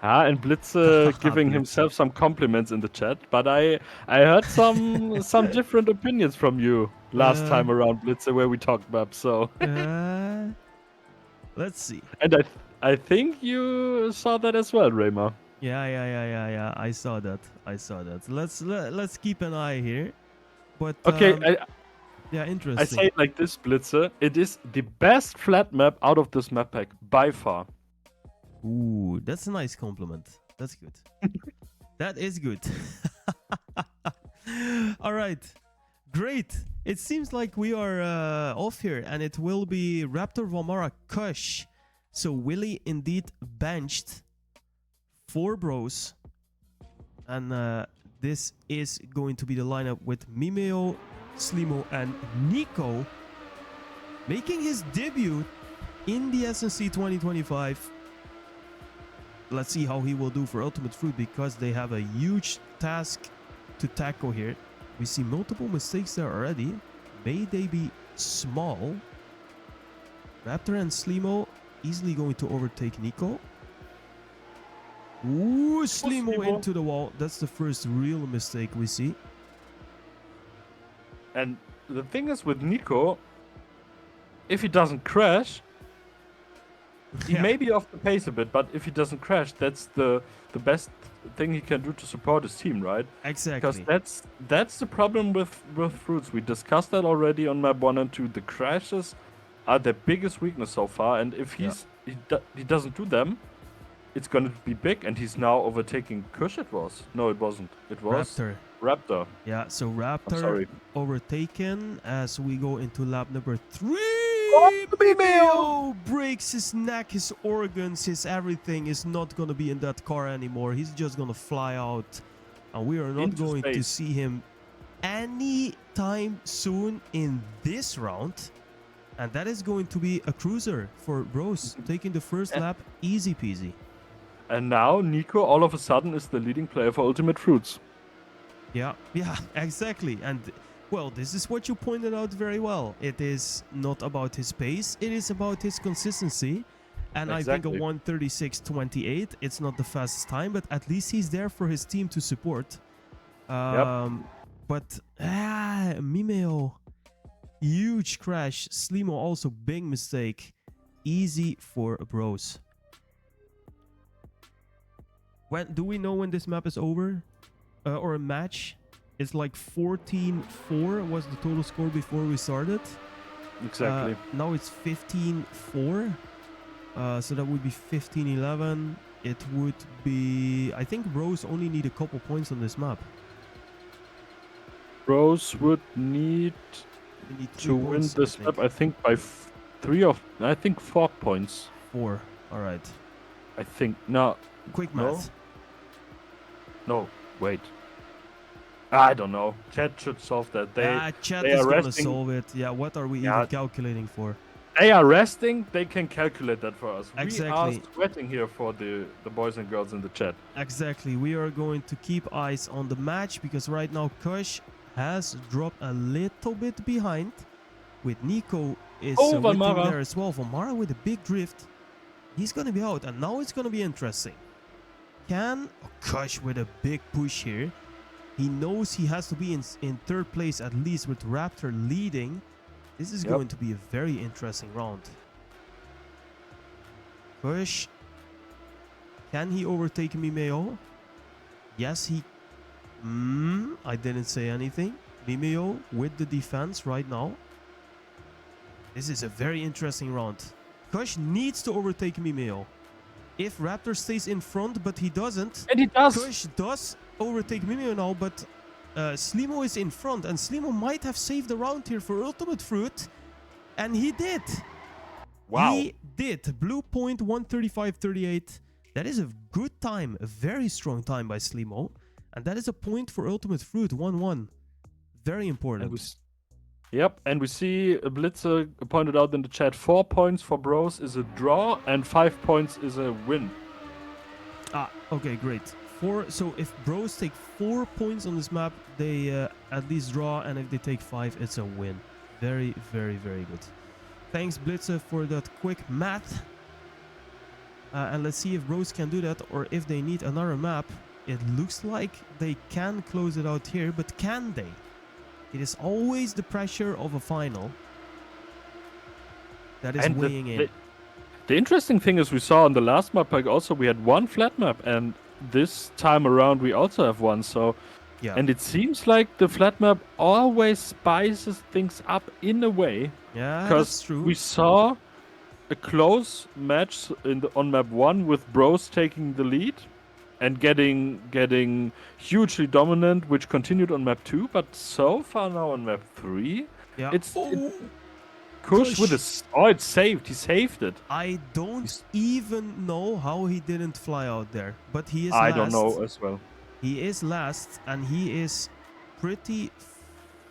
Speaker 2: And Blitz giving himself some compliments in the chat, but I heard some different opinions from you last time around Blitz where we talked maps. So
Speaker 1: let's see.
Speaker 2: And I think you saw that as well, Rayma.
Speaker 1: Yeah. I saw that. Let's keep an eye here. But
Speaker 2: okay,
Speaker 1: yeah, interesting.
Speaker 2: I say it like this, Blitzer. It is the best flat map out of this map pack by far.
Speaker 1: Ooh, that's a nice compliment. That's good. That is good. All right. Great. It seems like we are off here, and it will be Raptor, Valmara, Kush. So Willy indeed benched 4 bros. And this is going to be the lineup with Mimeo, Slimo, and Nico making his debut in the SNC 2025. Let's see how he will do for Ultimate Fruit, because they have a huge task to tackle here. We see multiple mistakes there already. May they be small? Raptor and Slimo easily going to overtake Nico. Ooh, Slimo into the wall. That's the first real mistake we see.
Speaker 2: And the thing is with Nico, if he doesn't crash, he may be off the pace a bit, but if he doesn't crash, that's the best thing he can do to support his team, right?
Speaker 1: Exactly.
Speaker 2: Because that's the problem with Fruits. We discussed that already on map 1 and 2. The crashes are their biggest weakness so far, and if he doesn't do them, it's going to be big. And he's now overtaking Kush. No, it wasn't. It was Raptor.
Speaker 1: Yeah, so Raptor overtaken as we go into lap number 3. Mimeo breaks his neck, his organs, his everything is not going to be in that car anymore. He's just going to fly out. And we are not going to see him anytime soon in this round. And that is going to be a cruiser for Bros. Taking the first lap, easy peasy.
Speaker 2: And now Nico all of a sudden is the leading player for Ultimate Fruits.
Speaker 1: Yeah, exactly. And well, this is what you pointed out very well. It is not about his pace, it is about his consistency. And
Speaker 2: exactly.
Speaker 1: I think a 1:36.28, it's not the fastest time, but at least he's there for his team to support. But Mimeo, huge crash. Slimo also big mistake. Easy for Bros. When do we know when this map is over? Or a match? It's like 14-4 was the total score before we started.
Speaker 2: Exactly.
Speaker 1: Now it's 15-4. So that would be 15-11. It would be... I think Bros only need a couple points on this map.
Speaker 2: Bros would need to win this map, I think, by 4 points.
Speaker 1: 4. Alright.
Speaker 2: I think. No.
Speaker 1: Quick math.
Speaker 2: No, wait. I don't know. Chat should solve that.
Speaker 1: Chat is going to solve it. Yeah, what are we even calculating for?
Speaker 2: They are resting. They can calculate that for us.
Speaker 1: Exactly.
Speaker 2: We are sweating here for the boys and girls in the chat.
Speaker 1: Exactly. We are going to keep eyes on the match, because right now Kush has dropped a little bit behind. With Nico is waiting there as well. Valmara with a big drift. He's going to be out, and now it's going to be interesting. Can Kush with a big push here? He knows he has to be in third place at least, with Raptor leading. This is going to be a very interesting round. Kush, can he overtake Mimeo? Yes, he... I didn't say anything. Mimeo with the defense right now. This is a very interesting round. Kush needs to overtake Mimeo. If Raptor stays in front, but he doesn't.
Speaker 2: And he does.
Speaker 1: Kush does overtake Mimeo now, but Slimo is in front. And Slimo might have saved the round here for Ultimate Fruit. And he did.
Speaker 2: Wow.
Speaker 1: He did. Blue point 135.38. That is a good time. A very strong time by Slimo. And that is a point for Ultimate Fruit. 1-1. Very important.
Speaker 2: Yep, and we see Blitzer pointed out in the chat, 4 points for Bros is a draw and 5 points is a win.
Speaker 1: Ah, okay, great. So if Bros take 4 points on this map, they at least draw, and if they take 5, it's a win. Very, very, very good. Thanks, Blitzer, for that quick math. And let's see if Bros can do that, or if they need another map. It looks like they can close it out here, but can they? It is always the pressure of a final that is weighing in.
Speaker 2: The interesting thing is we saw on the last map pack also we had one flat map, and this time around we also have one. So,
Speaker 1: yeah.
Speaker 2: And it seems like the flat map always spices things up in a way.
Speaker 1: Yeah, that's true.
Speaker 2: We saw a close match on map 1 with Bros taking the lead and getting hugely dominant, which continued on map 2, but so far now on map 3,
Speaker 1: yeah.
Speaker 2: Kush with it's saved. He saved it.
Speaker 1: I don't even know how he didn't fly out there, but he is last.
Speaker 2: I don't know as well.
Speaker 1: He is last, and he is pretty...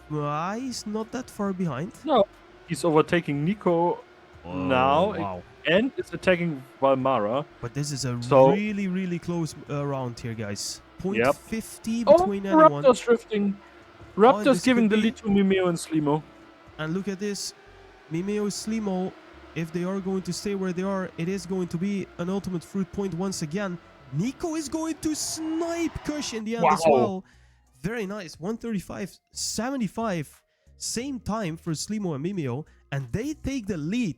Speaker 1: he's not that far behind.
Speaker 2: No, he's overtaking Nico now.
Speaker 1: Wow.
Speaker 2: And it's attacking Valmara.
Speaker 1: But this is a really, really close round here, guys. 0.50 between anyone.
Speaker 2: Raptor's drifting. Raptor's giving the lead to Mimeo and Slimo.
Speaker 1: And look at this. Mimeo, Slimo, if they are going to stay where they are, it is going to be an Ultimate Fruit point once again. Nico is going to snipe Kush in the end as well. Very nice. 135.75. Same time for Slimo and Mimeo. And they take the lead.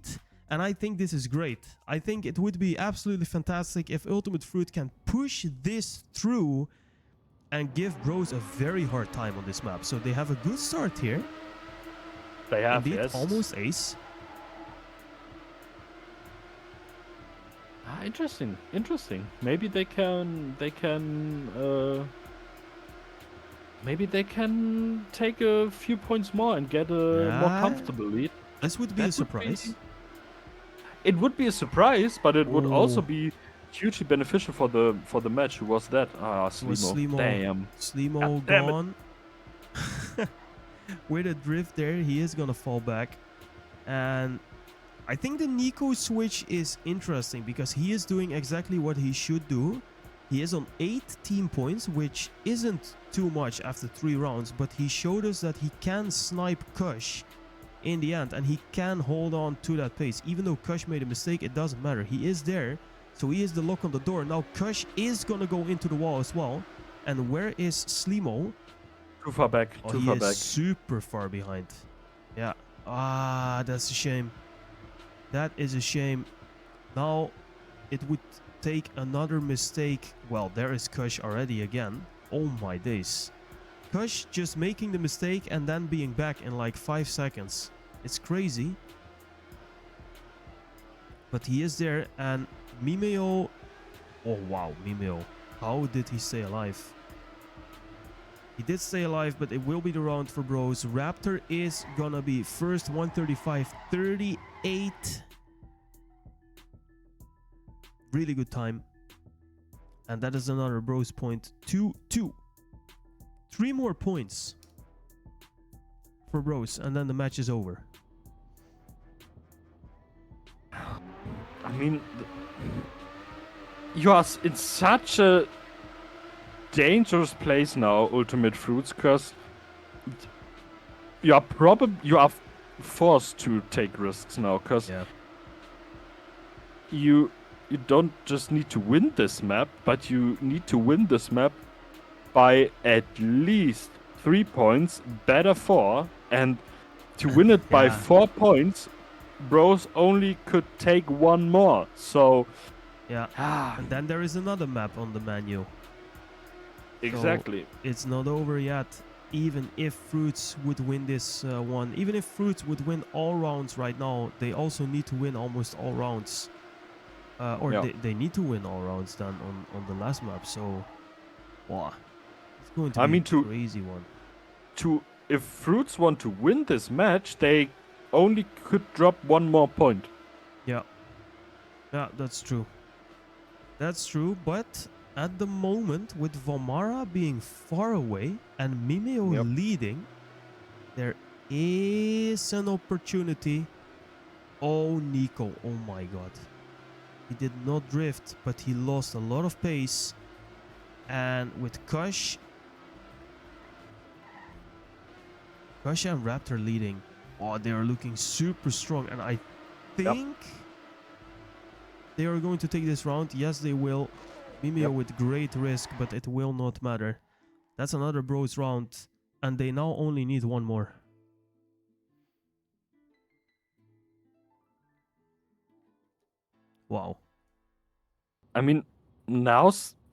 Speaker 1: And I think this is great. I think it would be absolutely fantastic if Ultimate Fruit can push this through and give Bros a very hard time on this map. So they have a good start here.
Speaker 2: They have,
Speaker 1: indeed,
Speaker 2: yes.
Speaker 1: almost ace.
Speaker 2: Interesting. Maybe they can take a few points more and get a more comfortable lead.
Speaker 1: This would be a surprise.
Speaker 2: It would be a surprise, but it would also be hugely beneficial for the match. Who was that? Slimo. Damn.
Speaker 1: Slimo gone. With a drift there, he is gonna fall back. And I think the Nico switch is interesting because he is doing exactly what he should do. He is on 8 team points, which isn't too much after 3 rounds, but he showed us that he can snipe Kush in the end, and he can hold on to that pace. Even though Kush made a mistake, it doesn't matter. He is there, so he is the lock on the door. Now Kush is gonna go into the wall as well. And where is Slimo?
Speaker 2: Too far back.
Speaker 1: He is super far behind. Yeah. That's a shame. That is a shame. Now it would take another mistake. Well, there is Kush already again. Oh my days. Kush just making the mistake and then being back in like 5 seconds. It's crazy. But he is there, and Mimeo... Oh wow, Mimeo. How did he stay alive? He did stay alive, but it will be the round for Bros. Raptor is gonna be first, 135.38. Really good time. And that is another Bros point. 2-2. 3 more points for Bros, and then the match is over.
Speaker 2: I mean, you are in such a dangerous place now, Ultimate Fruits, because you are forced to take risks now, because you don't just need to win this map, but you need to win this map by at least 3 points, better 4, and to win it by 4 points, Bros only could take 1 more. So
Speaker 1: and then there is another map on the menu.
Speaker 2: Exactly.
Speaker 1: So it's not over yet. Even if Fruits would win this one, even if Fruits would win all rounds right now, they also need to win almost all rounds. They need to win all rounds then on the last map. So, wow, it's going to be a crazy one.
Speaker 2: If Fruits want to win this match, they only could drop one more point.
Speaker 1: Yeah, that's true. That's true, but at the moment, with Vomara being far away and Mimeo leading, there is an opportunity. Oh, Nico. Oh my god. He did not drift, but he lost a lot of pace. And with Kush and Raptor leading, oh, they are looking super strong. And I think they are going to take this round. Yes, they will. Mimeo with great risk, but it will not matter. That's another bros round, and they now only need one more. Wow.
Speaker 2: I mean, now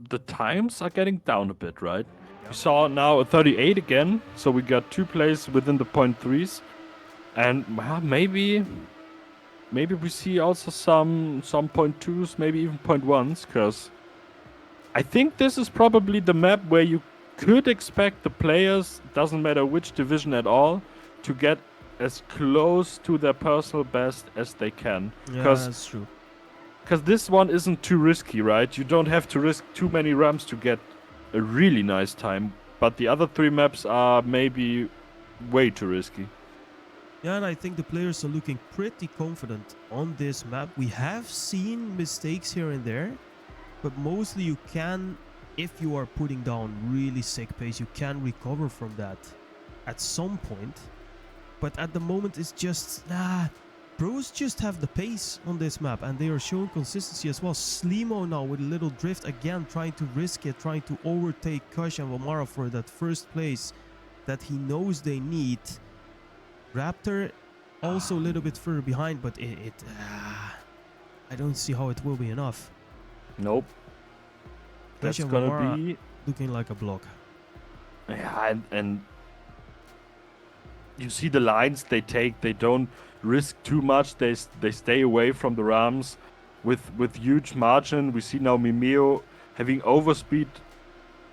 Speaker 2: the times are getting down a bit, right? We saw now a 38 again, so we got 2 plays within the .3s, and well, maybe we see also some .2s, maybe even .1s, because I think this is probably the map where you could expect the players, doesn't matter which division at all, to get as close to their personal best as they can.
Speaker 1: Yeah, that's true.
Speaker 2: Because this one isn't too risky, right? You don't have to risk too many ramps to get a really nice time. But the other 3 maps are maybe way too risky.
Speaker 1: Yeah, and I think the players are looking pretty confident on this map. We have seen mistakes here and there, but mostly you can, if you are putting down really sick pace, you can recover from that at some point. But at the moment, it's just, bros just have the pace on this map, and they are showing consistency as well. Slimo now with a little drift again, trying to risk it, trying to overtake Kush and Vomara for that first place that he knows they need. Raptor also a little bit further behind, but I don't see how it will be enough.
Speaker 2: Nope. That's gonna be
Speaker 1: looking like a block.
Speaker 2: Yeah, and you see the lines they take. They don't risk too much. They stay away from the rams with huge margin. We see now Mimeo having overspeed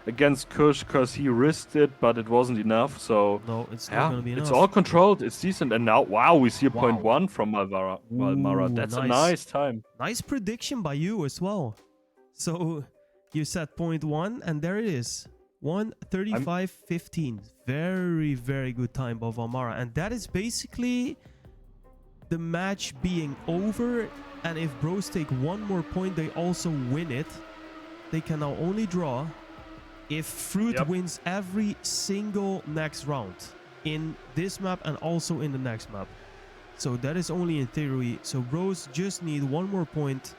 Speaker 2: against Kush because he risked it, but it wasn't enough. So
Speaker 1: no, it's not gonna be enough.
Speaker 2: It's all controlled. It's decent. And now, wow, we see a .1 from Valmara. That's nice. A nice time.
Speaker 1: Nice prediction by you as well. So you said .1, and there it is. 1:35.15. Very, very good time by Valmara. And that is basically the match being over. And if bros take one more point, they also win it. They can now only draw if Fruit wins every single next round in this map and also in the next map. So that is only in theory. So bros just need one more point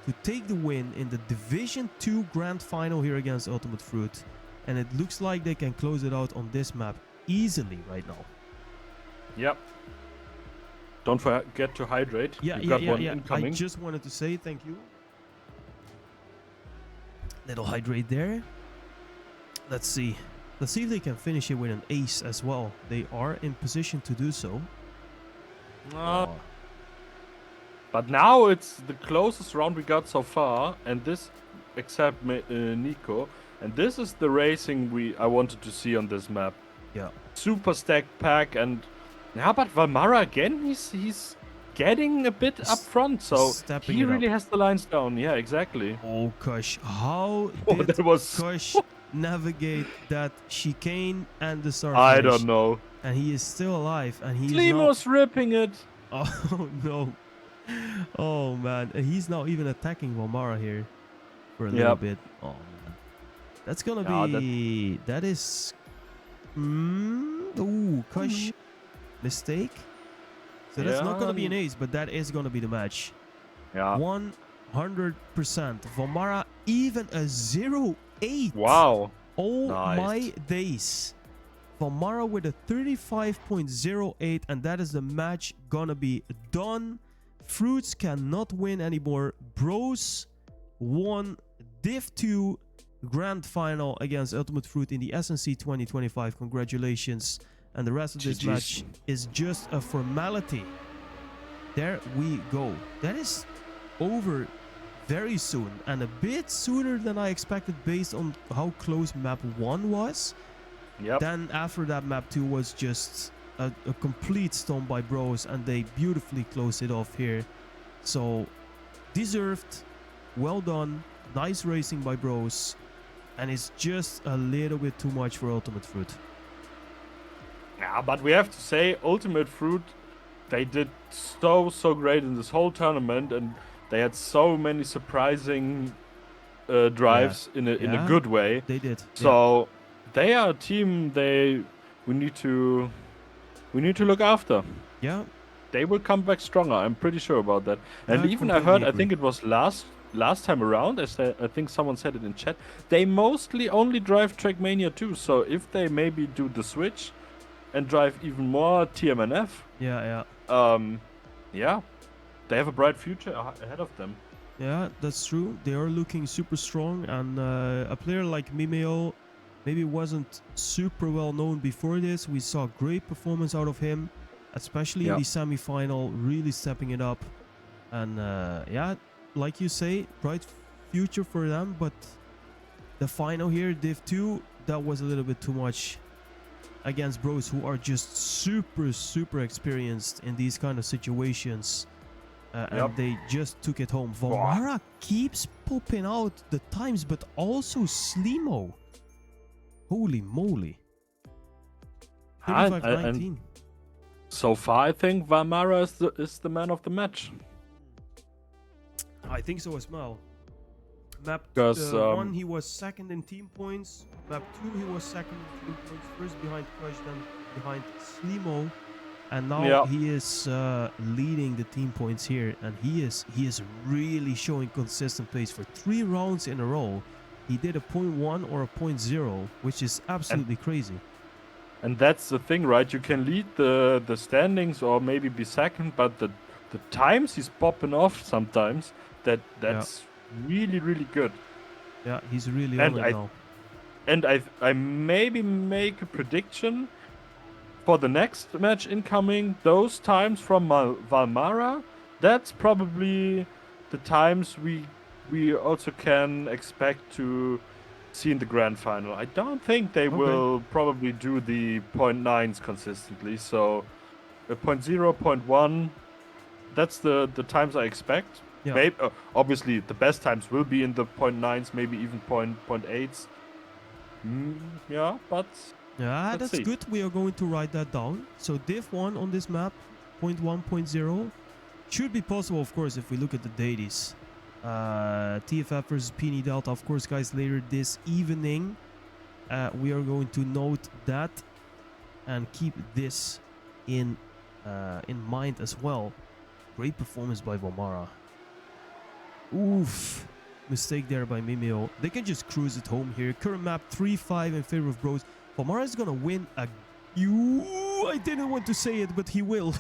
Speaker 1: to take the win in the Division 2 Grand Final here against Ultimate Fruit. And it looks like they can close it out on this map easily right now.
Speaker 2: Yep. Don't forget to hydrate.
Speaker 1: Yeah.
Speaker 2: Incoming.
Speaker 1: I just wanted to say thank you. Little hydrate there. Let's see. Let's see if they can finish it with an ace as well. They are in position to do so.
Speaker 2: But now it's the closest round we got so far, and this, except Nico, and this is the racing I wanted to see on this map.
Speaker 1: Yeah.
Speaker 2: Super stacked pack, and but Valmara again, he's getting a bit up front, so he really has the lines down. Yeah, exactly.
Speaker 1: Oh, Kush, how did Kush navigate that chicane and the start finish?
Speaker 2: I don't know.
Speaker 1: And he is still alive, and he's
Speaker 2: Slimo's ripping it.
Speaker 1: Oh no. Oh man, and he's now even attacking Valmara here for a little bit. Oh man, that's gonna be that is Kush mistake. So that's not gonna be an ace, but that is gonna be the match.
Speaker 2: Yeah,
Speaker 1: 100%. Valmara even a 0-8.
Speaker 2: Wow.
Speaker 1: Oh my days. Valmara with a 35.08, and that is the match gonna be done. Fruits cannot win anymore. Bros won Div 2 grand final against Ultimate Fruit in the SNC 2025. Congratulations. And the rest of this
Speaker 2: GG's.
Speaker 1: match is just a formality. There we go. That is over very soon, and a bit sooner than I expected based on how close map 1 was.
Speaker 2: Yep.
Speaker 1: Then after that, map 2 was just a complete stomp by Bros, and they beautifully closed it off here. So deserved, well done, nice racing by Bros, and it's just a little bit too much for Ultimate Fruit.
Speaker 2: Yeah, but we have to say, Ultimate Fruit, they did so great in this whole tournament, and they had so many surprising drives in a good way.
Speaker 1: They did.
Speaker 2: So they are a team we need to look after.
Speaker 1: Yeah.
Speaker 2: They will come back stronger. I'm pretty sure about that. And
Speaker 1: I
Speaker 2: even I heard,
Speaker 1: completely
Speaker 2: I think it was last time around, I think someone said it in chat, they mostly only drive TRACKMANIA 2. So if they maybe do the switch and drive even more TMNF,
Speaker 1: Yeah.
Speaker 2: they have a bright future ahead of them.
Speaker 1: Yeah, that's true. They are looking super strong, and a player like Mimeo maybe wasn't super well known before this. We saw great performance out of him, especially in the semi-final, really stepping it up. And yeah, like you say, bright future for them, but the final here, Div 2, that was a little bit too much against Bros, who are just super experienced in these kind of situations. And they just took it home. Vomara keeps popping out the times, but also Slimo. Holy moly. 35-19.
Speaker 2: So far, I think Vomara is the man of the match.
Speaker 1: I think so as well. Map 1, he was second in team points. Map 2, he was second in team points. First behind Crush, then behind Slimo. And now he is leading the team points here, and he is really showing consistent pace for 3 rounds in a row. He did a 0.1 or a 0.0, which is absolutely crazy.
Speaker 2: And that's the thing, right? You can lead the standings or maybe be second, but the times he's popping off sometimes, that's really good.
Speaker 1: Yeah, he's really on it now.
Speaker 2: And I maybe make a prediction for the next match incoming. Those times from Valmara, that's probably the times we also can expect to see in the grand final. I don't think they will probably do the 0.9s consistently. So a 0.0, 0.1, that's the times I expect.
Speaker 1: Yeah.
Speaker 2: Maybe, obviously, the best times will be in the 0.9s, maybe even 0.8s. Yeah, but
Speaker 1: yeah,
Speaker 2: let's
Speaker 1: that's
Speaker 2: see.
Speaker 1: good. We are going to write that down. So Div 1 on this map, 0.1, 0.0. Should be possible, of course, if we look at the deities. TFF versus Peony Delta, of course, guys, later this evening. We are going to note that and keep this in mind as well. Great performance by Vomara. Oof. Mistake there by Mimeo. They can just cruise it home here. Current map 3-5 in favor of Bros. Vomara is gonna win a... I didn't want to say it, but he will.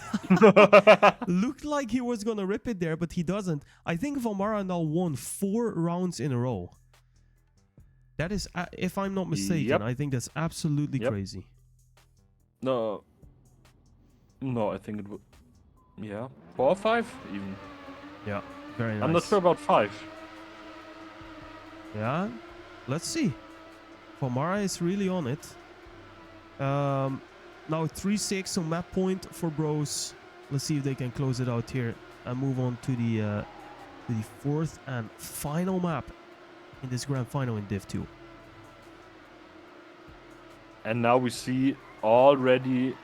Speaker 1: Looked like he was gonna rip it there, but he doesn't. I think Vomara now won 4 rounds in a row. That is, if I'm not mistaken, I think that's absolutely crazy.
Speaker 2: No, I think it would... Yeah, 4 or 5 even.
Speaker 1: Yeah, very nice.
Speaker 2: I'm not sure about 5.
Speaker 1: Yeah, let's see. Vomara is really on it. Now 3-6, so map point for Bros. Let's see if they can close it out here and move on to the 4th and final map in this grand final in Div 2.
Speaker 2: And now we see already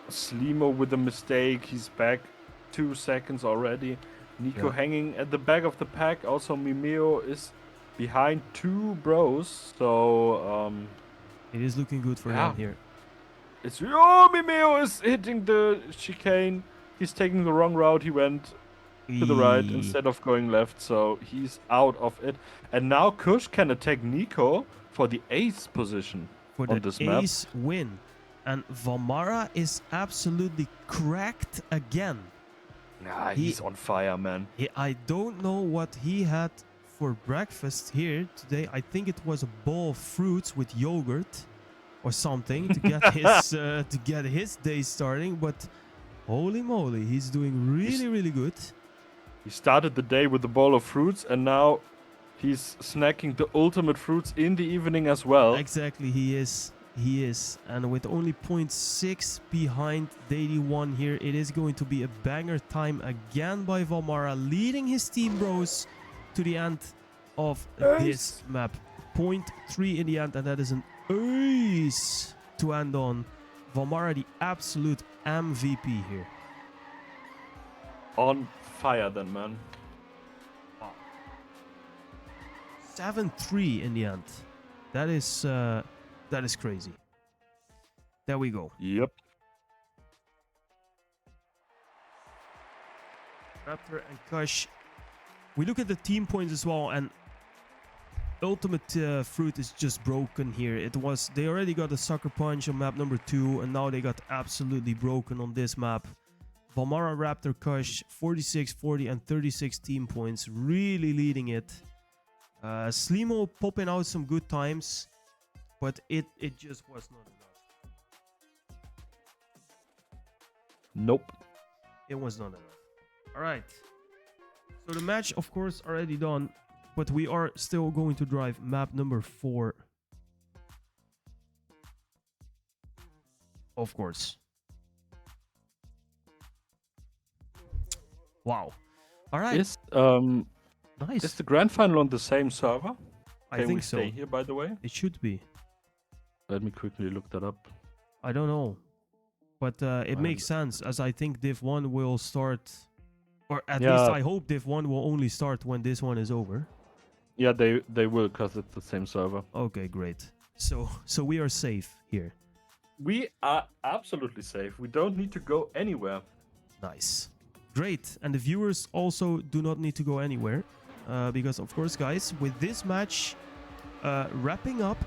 Speaker 2: Slimo with a mistake. He's back 2 seconds already. Nico hanging at the back of the pack. Also, Mimeo is behind 2 Bros. So
Speaker 1: it is looking good for him here.
Speaker 2: It's Mimeo is hitting the chicane. He's taking the wrong route. He went to the right instead of going left. So he's out of it. And now Kush can attack Nico for the ace position
Speaker 1: for
Speaker 2: on this map.
Speaker 1: Ace win. And Vomara is absolutely cracked again.
Speaker 2: Nah, he's on fire, man.
Speaker 1: I don't know what he had for breakfast here today. I think it was a bowl of fruits with yogurt or something to get his day starting. But holy moly, he's doing really good.
Speaker 2: He started the day with a bowl of fruits, and now he's snacking the ultimate fruits in the evening as well.
Speaker 1: Exactly, he is. And with only 0.6 behind Daily One here, it is going to be a banger time again by Valmara, leading his team bros to the end of this map. 0.3 in the end, and that is an ace to end on. Valmara, the absolute MVP here.
Speaker 2: On fire then, man.
Speaker 1: 7-3 in the end. That is crazy. There we go.
Speaker 2: Yep.
Speaker 1: Raptor and Kush. We look at the team points as well, and Ultimate Fruit is just broken here. They already got a sucker punch on map number 2, and now they got absolutely broken on this map. Valmara, Raptor, Kush, 46, 40, and 36 team points, really leading it. Slimo popping out some good times, but it just was not enough.
Speaker 2: Nope.
Speaker 1: It was not enough. All right. So the match, of course, already done, but we are still going to drive map number 4. Of course. Wow. All right. Nice.
Speaker 2: Is the grand final on the same server?
Speaker 1: I
Speaker 2: Can
Speaker 1: think
Speaker 2: we
Speaker 1: so.
Speaker 2: stay here, by the way?
Speaker 1: It should be.
Speaker 2: Let me quickly look that up.
Speaker 1: I don't know. But it makes sense, as I think Div 1 will start, or at least I hope Div 1 will only start when this one is over.
Speaker 2: Yeah, they will, because it's the same server.
Speaker 1: Okay, great. So we are safe here.
Speaker 2: We are absolutely safe. We don't need to go anywhere.
Speaker 1: Nice. Great. And the viewers also do not need to go anywhere. Because, of course, guys, with this match wrapping up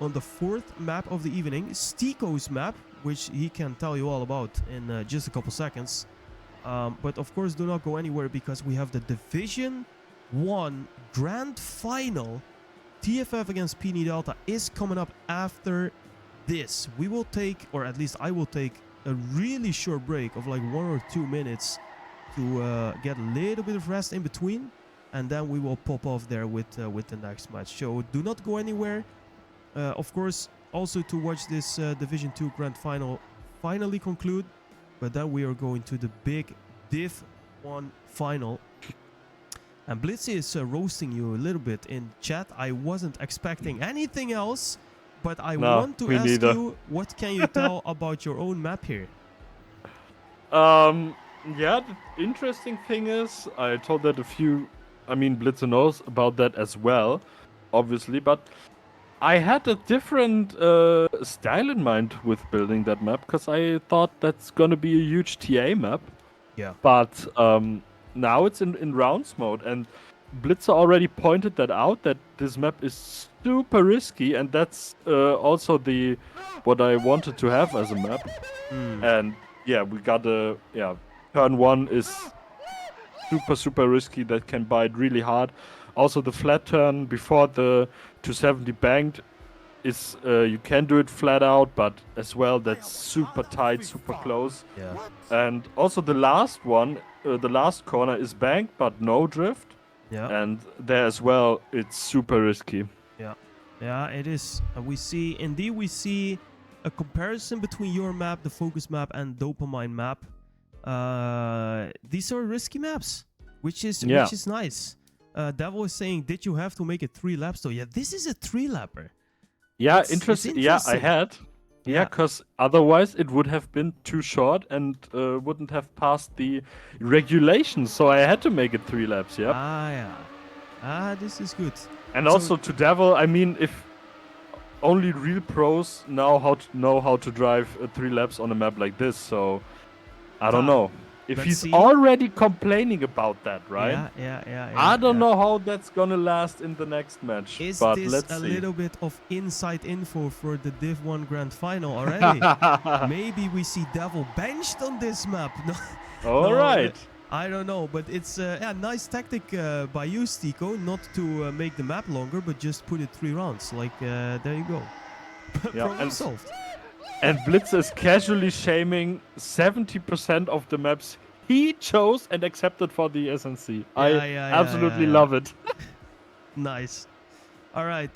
Speaker 1: on the 4th map of the evening, Stiko's map, which he can tell you all about in just a couple seconds. But, of course, do not go anywhere because we have the Division 1 Grand Final. TFF against Pini Delta is coming up after this. We will take, or at least I will take, a really short break of like 1 or 2 minutes to get a little bit of rest in between, and then we will pop off there with the next match. So do not go anywhere. Of course, also to watch this Division 2 Grand Final finally conclude, but then we are going to the big Div 1 Final. And Blitzy is roasting you a little bit in chat. I wasn't expecting anything else, but I want to ask you, what can you tell about your own map here?
Speaker 2: Yeah, the interesting thing is, I told that Blitzer knows about that as well, obviously, but I had a different style in mind with building that map, because I thought that's gonna be a huge TA map.
Speaker 1: Yeah.
Speaker 2: But now it's in rounds mode, and Blitzer already pointed that out, that this map is super risky, and that's also what I wanted to have as a map. And yeah, we got turn 1 is super risky, that can bite really hard. Also the flat turn before the 270 banked is you can do it flat out, but as well that's super tight, super close.
Speaker 1: Yeah.
Speaker 2: And also the last one, the last corner is banked but no drift.
Speaker 1: Yeah.
Speaker 2: And there as well it's super risky.
Speaker 1: Yeah, it is. We see a comparison between your map, the focus map, and Dopamine map. These are risky maps, which is nice. Devil is saying, did you have to make it 3 laps though? Yeah, this is a 3-lapper.
Speaker 2: Yeah, interesting. Yeah, I had. Yeah, because otherwise it would have been too short and wouldn't have passed the regulations. So I had to make it 3 laps. Yeah.
Speaker 1: This is good.
Speaker 2: And also to Devil, if only real pros know how to drive 3 laps on a map like this. So I don't know. If he's already complaining about that, right?
Speaker 1: Yeah.
Speaker 2: I don't know how that's gonna last in the next match.
Speaker 1: Is
Speaker 2: but
Speaker 1: this
Speaker 2: let's
Speaker 1: a
Speaker 2: see.
Speaker 1: little bit of inside info for the Div 1 Grand Final already? Maybe we see Devil benched on this map.
Speaker 2: All right.
Speaker 1: I don't know, but it's yeah, nice tactic by you, Stiko, not to make the map longer, but just put it 3 rounds. Like, there you go. Problem solved.
Speaker 2: And Blitz is casually shaming 70% of the maps he chose and accepted for the SNC. I absolutely love it.
Speaker 1: Nice. All right.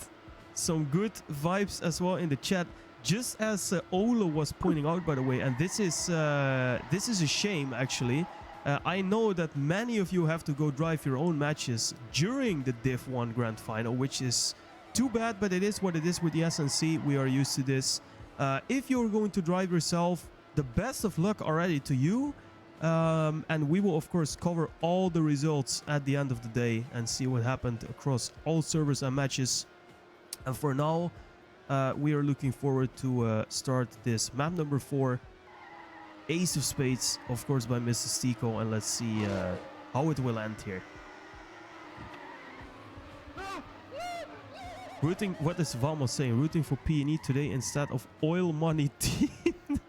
Speaker 1: Some good vibes as well in the chat. Just as Ola was pointing out, by the way, and this is a shame, actually. I know that many of you have to go drive your own matches during the Div 1 Grand Final, which is too bad, but it is what it is with the SNC. We are used to this. If you're going to drive yourself, the best of luck already to you. And we will, of course, cover all the results at the end of the day and see what happened across all servers and matches. And for now, we are looking forward to start this map number 4. Ace of Spades, of course, by Mr. Stiko, and let's see how it will end here. Rooting, what is Vamos saying? Rooting for P&E today instead of oil money team.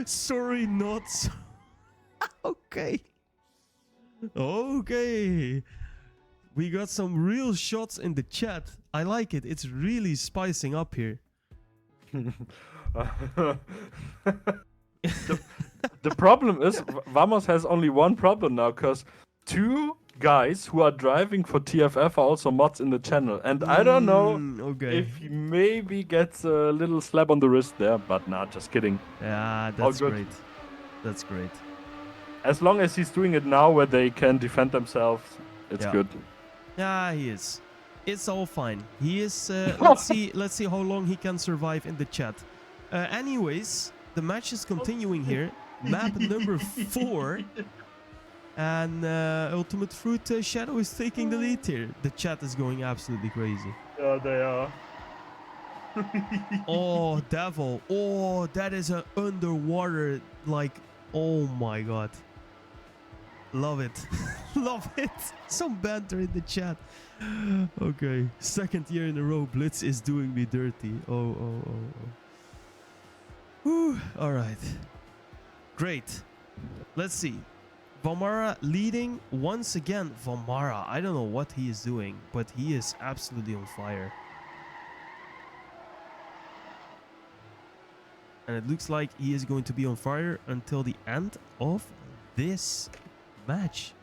Speaker 1: Sorry, not. Okay. Okay. We got some real shots in the chat. I like it. It's really spicing up here.
Speaker 2: The problem is Vamos has only one problem now, because 2 guys who are driving for TFF are also mods in the channel, and I don't know if he maybe gets a little slap on the wrist there, but nah, just kidding.
Speaker 1: Yeah, that's great. That's great.
Speaker 2: As long as he's doing it now where they can defend themselves, it's good.
Speaker 1: Yeah, he is. It's all fine. He is. Let's see how long he can survive in the chat. Anyways, the match is continuing here. Map number 4. And Ultimate Fruit Shadow is taking the lead here. The chat is going absolutely crazy.
Speaker 2: Yeah, they are.
Speaker 1: Oh, Devil. Oh, that is an underwater, like, oh my god. Love it. Love it. Some banter in the chat. Okay. 2nd year in a row, Blitz is doing me dirty. Oh. Whew. All right. Great. Let's see. Vomara leading once again. Vomara, I don't know what he is doing, but he is absolutely on fire. And it looks like he is going to be on fire until the end of this match.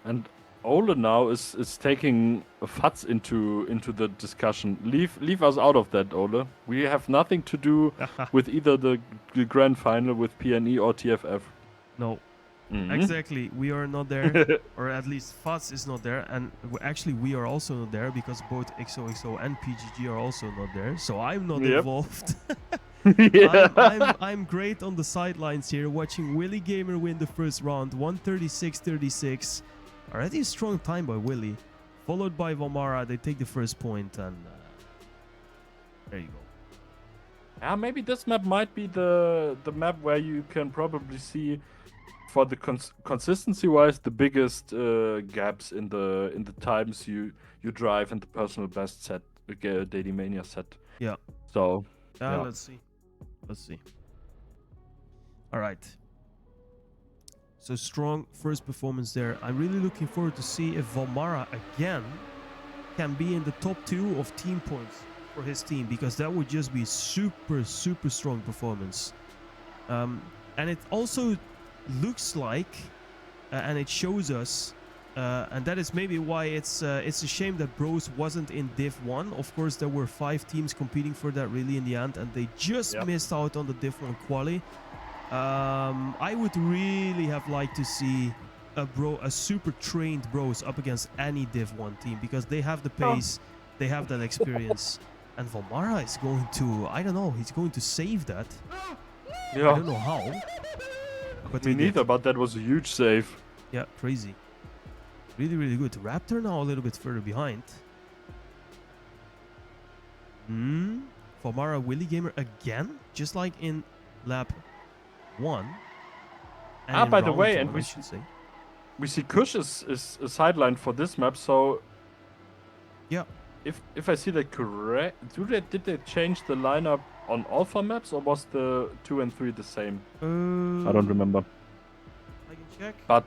Speaker 2: And Ole now is taking Fats into the discussion. Leave us out of that, Ole. We have nothing to do with either the grand final with PNE or TFF.
Speaker 1: No. Exactly. We are not there, or at least Fats is not there, and actually we are also not there because both XOXO and PGG are also not there. So I'm not involved. I'm great on the sidelines here, watching Willy Gamer win the first round, 136-36. Already a strong time by Willy, followed by Vomara. They take the first point, and there you go.
Speaker 2: Yeah, maybe this map might be the map where you can probably see, for the consistency-wise, the biggest gaps in the times you drive in the personal best set, Daily Mania set.
Speaker 1: Yeah.
Speaker 2: So.
Speaker 1: Yeah. Let's see. All right. So strong first performance there. I'm really looking forward to see if Vomara again can be in the top 2 of team points for his team, because that would just be super strong performance. And it also looks like, and it shows us, and that is maybe why it's a shame that Bros wasn't in Div 1. Of course, there were 5 teams competing for that really in the end, and they just missed out on the Div 1 quali. I would really have liked to see a super trained Bros up against any Div 1 team, because they have the pace, they have that experience, and Vomara is going to, I don't know, he's going to save that. Yeah. I don't know how. But
Speaker 2: Me neither, but that was a huge save.
Speaker 1: Yeah, crazy. Really good. Raptor now a little bit further behind. Vomara Willy Gamer again, just like in lap 1.
Speaker 2: By the way, and we see Kush is sidelined for this map, so
Speaker 1: yeah,
Speaker 2: if I see that correct, did they change the lineup on all 4 maps, or was the 2 and 3 the same? I don't remember.
Speaker 1: I can check.
Speaker 2: But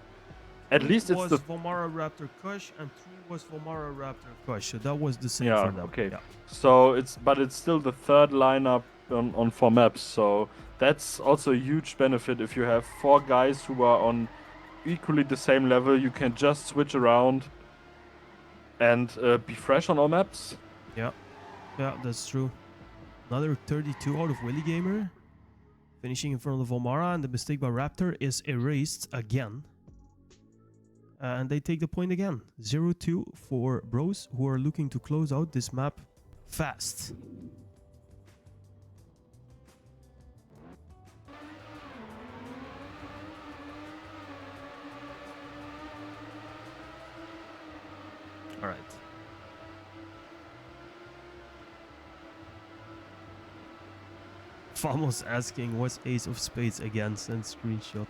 Speaker 2: at
Speaker 1: 2
Speaker 2: least it's
Speaker 1: was
Speaker 2: the
Speaker 1: Vomara Raptor Kush, and 3 was Vomara Raptor Kush. So that was the same
Speaker 2: yeah
Speaker 1: for them.
Speaker 2: okay.
Speaker 1: Yeah.
Speaker 2: So it's still the third lineup on 4 maps. So that's also a huge benefit if you have 4 guys who are on equally the same level. You can just switch around and be fresh on all maps.
Speaker 1: Yeah, that's true. Another 32 out of Willy Gamer, finishing in front of Vomara, and the mistake by Raptor is erased again. And they take the point again. 0-2 for Bros, who are looking to close out this map fast. All right. Famos asking what's Ace of Spades again, send screenshot.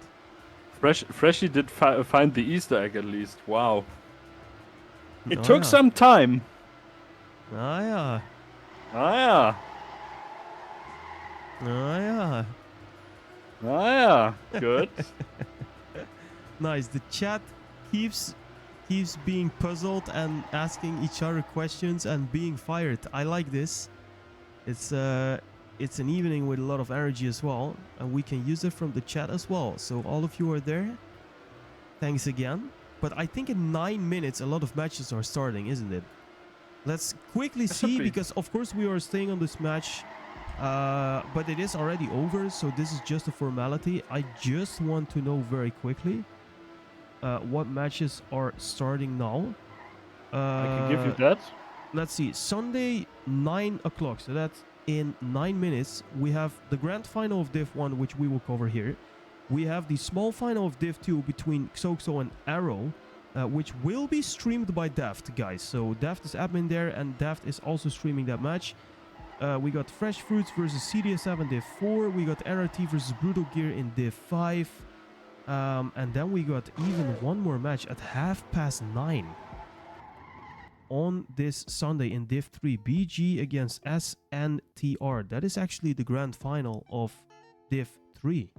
Speaker 2: Freshie did find the Easter egg at least. Wow. It
Speaker 1: Oh,
Speaker 2: took
Speaker 1: yeah.
Speaker 2: some time.
Speaker 1: Ah, yeah.
Speaker 2: Ah yeah.
Speaker 1: Ah, yeah.
Speaker 2: Ah yeah. Good.
Speaker 1: Nice. The chat keeps being puzzled and asking each other questions and being fired. I like this. It's an evening with a lot of energy as well, and we can use it from the chat as well. So all of you are there. Thanks again. But I think in 9 minutes a lot of matches are starting, isn't it? Let's quickly see, because of course we are staying on this match, but it is already over, so this is just a formality. I just want to know very quickly what matches are starting now.
Speaker 2: I can give you that.
Speaker 1: Let's see. Sunday, 9 o'clock. So that's in 9 minutes. We have the grand final of Div 1, which we will cover here. We have the small final of Div 2 between Xoxo and Arrow, which will be streamed by Daft, guys. So Daft is admin there, and Daft is also streaming that match. We got Fresh Fruits versus CDS7 in Div 4. We got NRT versus Brutal Gear in Div 5. And then we got even one more match at 9:30 on this Sunday in Div 3. BG against SNTR. That is actually the grand final of Div 3.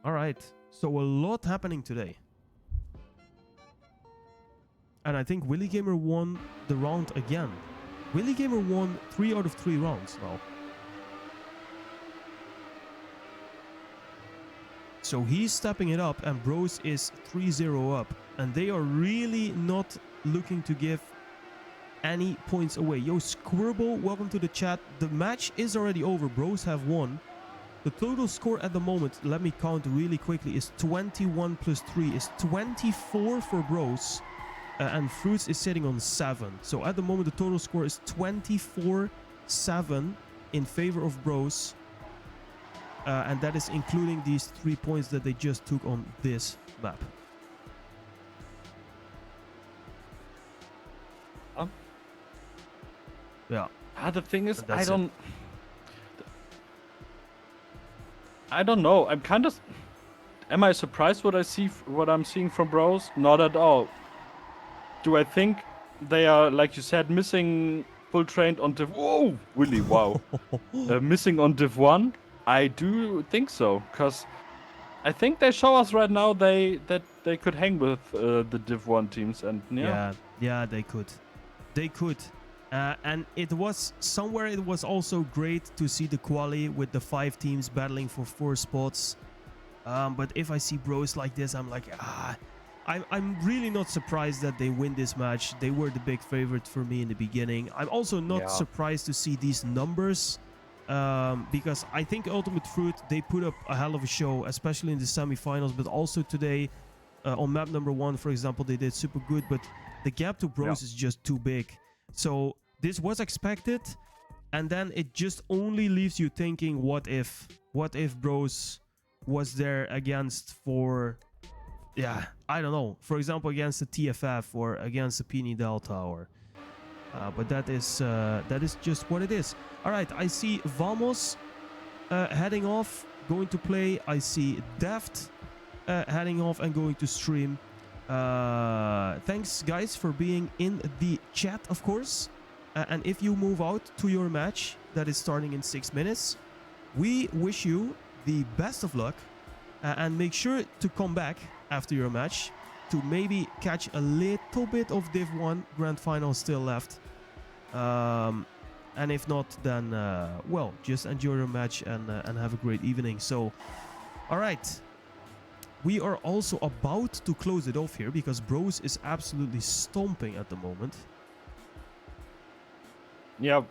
Speaker 1: Alright, so a lot happening today. And I think Willy Gamer won the round again. Willy Gamer won 3 out of 3 rounds now. So he's stepping it up, and Bros is 3-0 up. And they are really not looking to give any points away. Yo, Squirble, welcome to the chat. The match is already over. Bros have won. The total score at the moment, let me count really quickly, is 21 plus 3 is 24 for Bros. And Fruits is sitting on 7. So at the moment, the total score is 24-7 in favor of Bros. And that is including these 3 points that they just took on this map. Yeah.
Speaker 2: The thing is,
Speaker 1: That's
Speaker 2: I don't know. I'm kind of. Am I surprised what I'm seeing from Bros? Not at all. Do I think they are, like you said, missing full trained on Div? Whoa, Willy, wow. Missing on Div 1? I do think so, because I think they show us right now that they could hang with the Div 1 teams, and
Speaker 1: yeah, they could. They could. And it was also great to see the quali with the 5 teams battling for 4 spots. But if I see Bros like this, I'm like, I'm really not surprised that they win this match. They were the big favorite for me in the beginning. I'm also not surprised to see these numbers, because I think Ultimate Fruit, they put up a hell of a show, especially in the semifinals, but also today on map number 1, for example, they did super good, but the gap to Bros is just too big. So this was expected, and then it just only leaves you thinking, what if Bros was there against for, I don't know, for example, against the TFF or against the Pini Delta, or but that is just what it is. All right, I see Vamos heading off, going to play. I see Daft heading off and going to stream. Thanks, guys, for being in the chat, of course. And if you move out to your match that is starting in 6 minutes, we wish you the best of luck. And make sure to come back after your match to maybe catch a little bit of Div 1 Grand Final still left. And if not, then, well, just enjoy your match and have a great evening. So, all right. We are also about to close it off here because Bros is absolutely stomping at the moment.
Speaker 2: Yeah,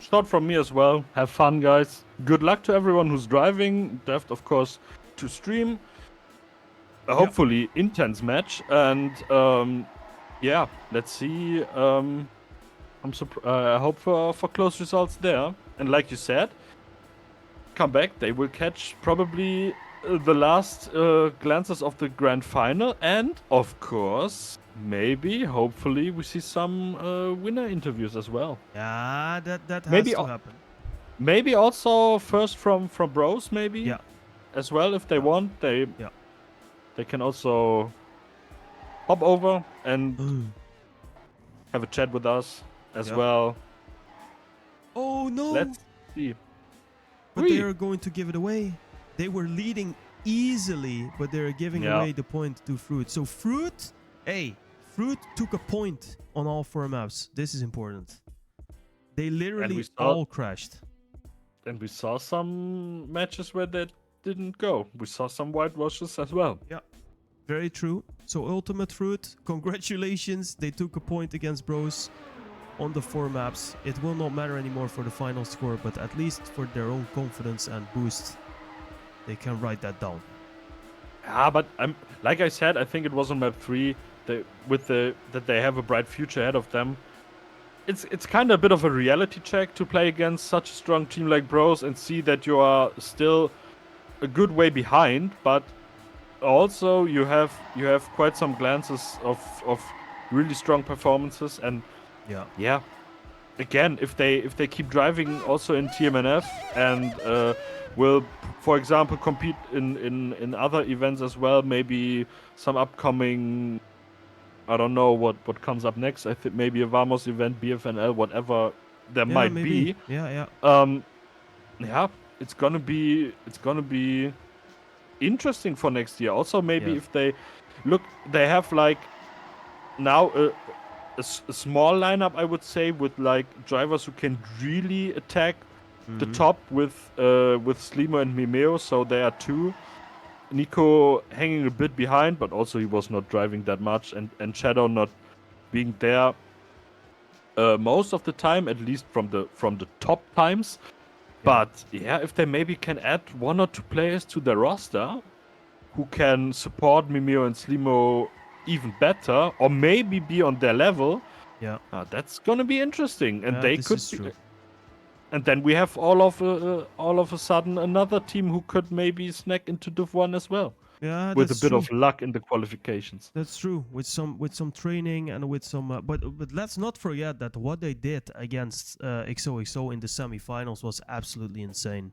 Speaker 2: start from me as well. Have fun, guys. Good luck to everyone who's driving. Deft, of course, to stream. Hopefully intense match. And yeah, let's see. I hope for close results there. And like you said, come back. They will catch probably the last glances of the grand final, and of course, maybe, hopefully, we see some winner interviews as well.
Speaker 1: Yeah, that has
Speaker 2: Maybe
Speaker 1: to happen.
Speaker 2: Maybe also first from Bros, maybe.
Speaker 1: Yeah.
Speaker 2: As well, if they want, they can also hop over and have a chat with us as well.
Speaker 1: Oh no!
Speaker 2: Let's see.
Speaker 1: But they are going to give it away. They were leading easily, but they're giving away the point to Fruit. So Fruit, Fruit took a point on all 4 maps. This is important. They literally all crashed.
Speaker 2: And we saw some matches where that didn't go. We saw some whitewashes as well.
Speaker 1: Yeah, very true. So Ultimate Fruit, congratulations. They took a point against Bros on the 4 maps. It will not matter anymore for the final score, but at least for their own confidence and boost, they can write that down.
Speaker 2: Yeah, but like I said, I think it was on map 3 that they have a bright future ahead of them. It's kind of a bit of a reality check to play against such a strong team like Bros and see that you are still a good way behind, but also you have quite some glances of really strong performances. And yeah, again, if they keep driving also in TMNF and will, for example, compete in other events as well, maybe some upcoming, I don't know what comes up next. I think maybe a Vamos event, BFNL, whatever there might be.
Speaker 1: Yeah.
Speaker 2: Yeah, it's gonna be interesting for next year. Also, maybe if they look, they have like now a small lineup, I would say, with like drivers who can really attack the top with Slimo and Mimeo. So there are 2. Nico hanging a bit behind, but also he was not driving that much, and Shadow not being there most of the time, at least from the top times. But yeah, if they maybe can add 1 or 2 players to their roster who can support Mimeo and Slimo even better, or maybe be on their level, that's gonna be interesting. And they could be. And then we have all of a sudden another team who could maybe snack into Div 1 as well.
Speaker 1: Yeah,
Speaker 2: with a bit of luck in the qualifications.
Speaker 1: That's true. With some training and with some, but let's not forget that what they did against XOXO in the semifinals was absolutely insane.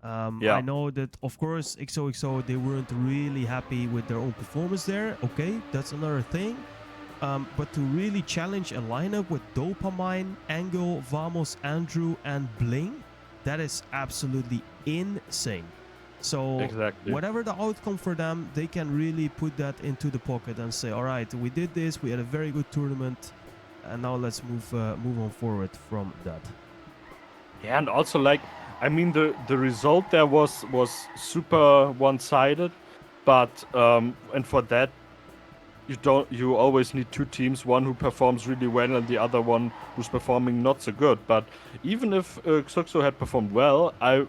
Speaker 1: I know that, of course, XOXO, they weren't really happy with their own performance there. Okay, that's another thing. But to really challenge a lineup with Dopamine, Angle, Vamos, Andrew, and Bling, that is absolutely insane. So whatever the outcome for them, they can really put that into the pocket and say, all right, we did this, we had a very good tournament, and now let's move on forward from that.
Speaker 2: Yeah, and also, like, I mean, the result there was super one-sided, but and for that, you always need 2 teams, one who performs really well and the other one who's performing not so good. But even if Xuxo had performed well, I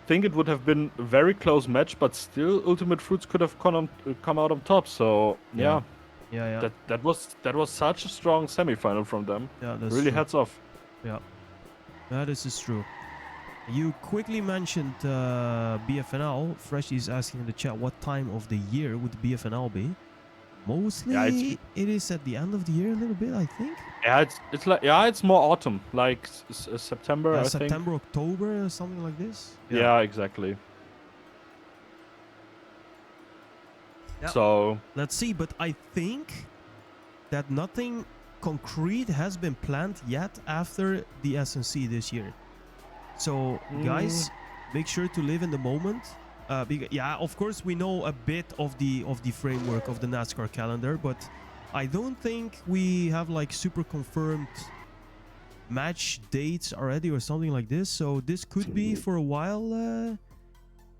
Speaker 2: think it would have been a very close match, but still Ultimate Fruits could have come out on top. So yeah. That was such a strong semifinal from them.
Speaker 1: Yeah, that's
Speaker 2: really
Speaker 1: true.
Speaker 2: Hats off.
Speaker 1: Yeah, this is true. You quickly mentioned BFNL. Freshie is asking in the chat, what time of the year would BFNL be? Mostly, it is at the end of the year a little bit, I think.
Speaker 2: Yeah, it's like it's more autumn, like September. I
Speaker 1: September,
Speaker 2: think.
Speaker 1: October, something like this.
Speaker 2: Yeah, exactly.
Speaker 1: Yeah.
Speaker 2: So
Speaker 1: Let's see, but I think that nothing concrete has been planned yet after the SNC this year. So, guys, make sure to live in the moment. Yeah, of course, we know a bit of the framework of the NASCAR calendar, but I don't think we have like super confirmed match dates already or something like this. So this could be for a while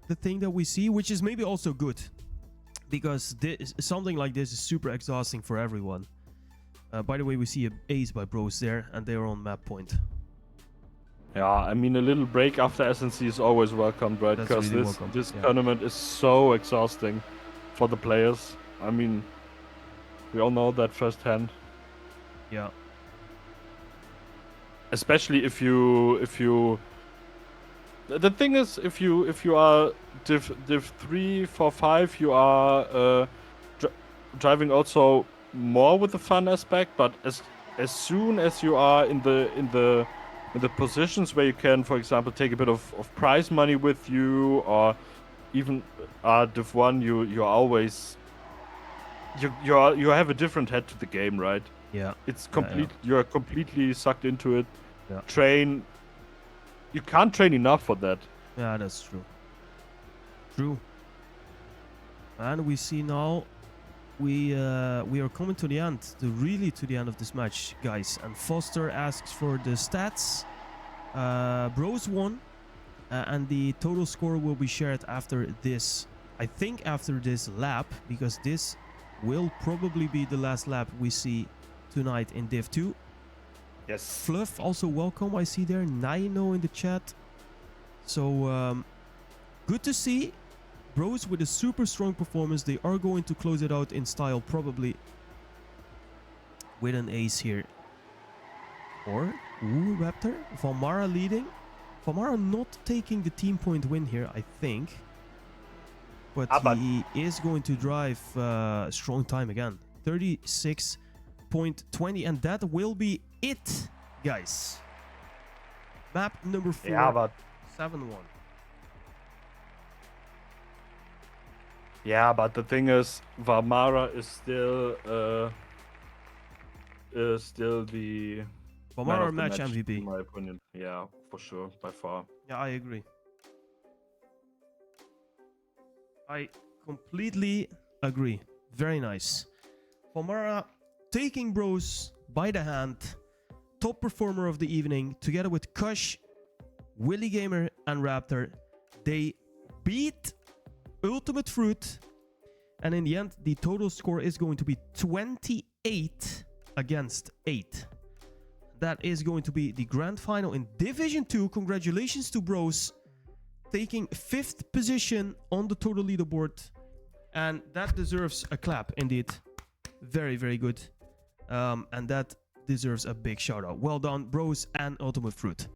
Speaker 1: the thing that we see, which is maybe also good, because something like this is super exhausting for everyone. By the way, we see an ace by Bros there, and they are on map point.
Speaker 2: yeah, I mean, a little break after SNC is always welcomed, right?
Speaker 1: That's
Speaker 2: Because
Speaker 1: really welcome.
Speaker 2: this
Speaker 1: Yeah.
Speaker 2: tournament is so exhausting for the players. I mean, we all know that firsthand.
Speaker 1: Yeah.
Speaker 2: Especially if you. The thing is, if you are div 3, 4, 5, you are driving also more with the fun aspect. But as soon as you are in the positions where you can, for example, take a bit of prize money with you, or even div 1, you always you have a different head to the game, right?
Speaker 1: Yeah.
Speaker 2: It's complete. You are completely sucked into it.
Speaker 1: Yeah.
Speaker 2: Train. You can't train enough for that.
Speaker 1: Yeah, that's true. True. And we see now we are coming to the end, really to the end of this match, guys. And Foster asks for the stats. Bros won, and the total score will be shared after this. I think after this lap, because this will probably be the last lap we see tonight in Div 2.
Speaker 2: Yes.
Speaker 1: Fluff also welcome, I see there. Naino in the chat. So good to see. Bros with a super strong performance. They are going to close it out in style, probably with an ace here. Or, ooh, Raptor. Valmara leading. Valmara not taking the team point win here, I think. But he is going to drive strong time again. 36.20, and that will be it, guys. Map number 4.
Speaker 2: Yeah, but
Speaker 1: 7-1.
Speaker 2: yeah, but the thing is, Valmara is still the
Speaker 1: Valmara match MVP.
Speaker 2: in my opinion. Yeah, for sure, by far.
Speaker 1: Yeah, I agree. I completely agree. Very nice. Valmara taking Bros by the hand. Top performer of the evening, together with Kush, Willy Gamer, and Raptor. They beat Ultimate Fruit. And in the end, the total score is going to be 28 against 8. That is going to be the grand final in Division 2. Congratulations to Bros, taking 5th position on the total leaderboard. And that deserves a clap, indeed. Very, very good. And that deserves a big shout out. Well done, Bros and Ultimate Fruit.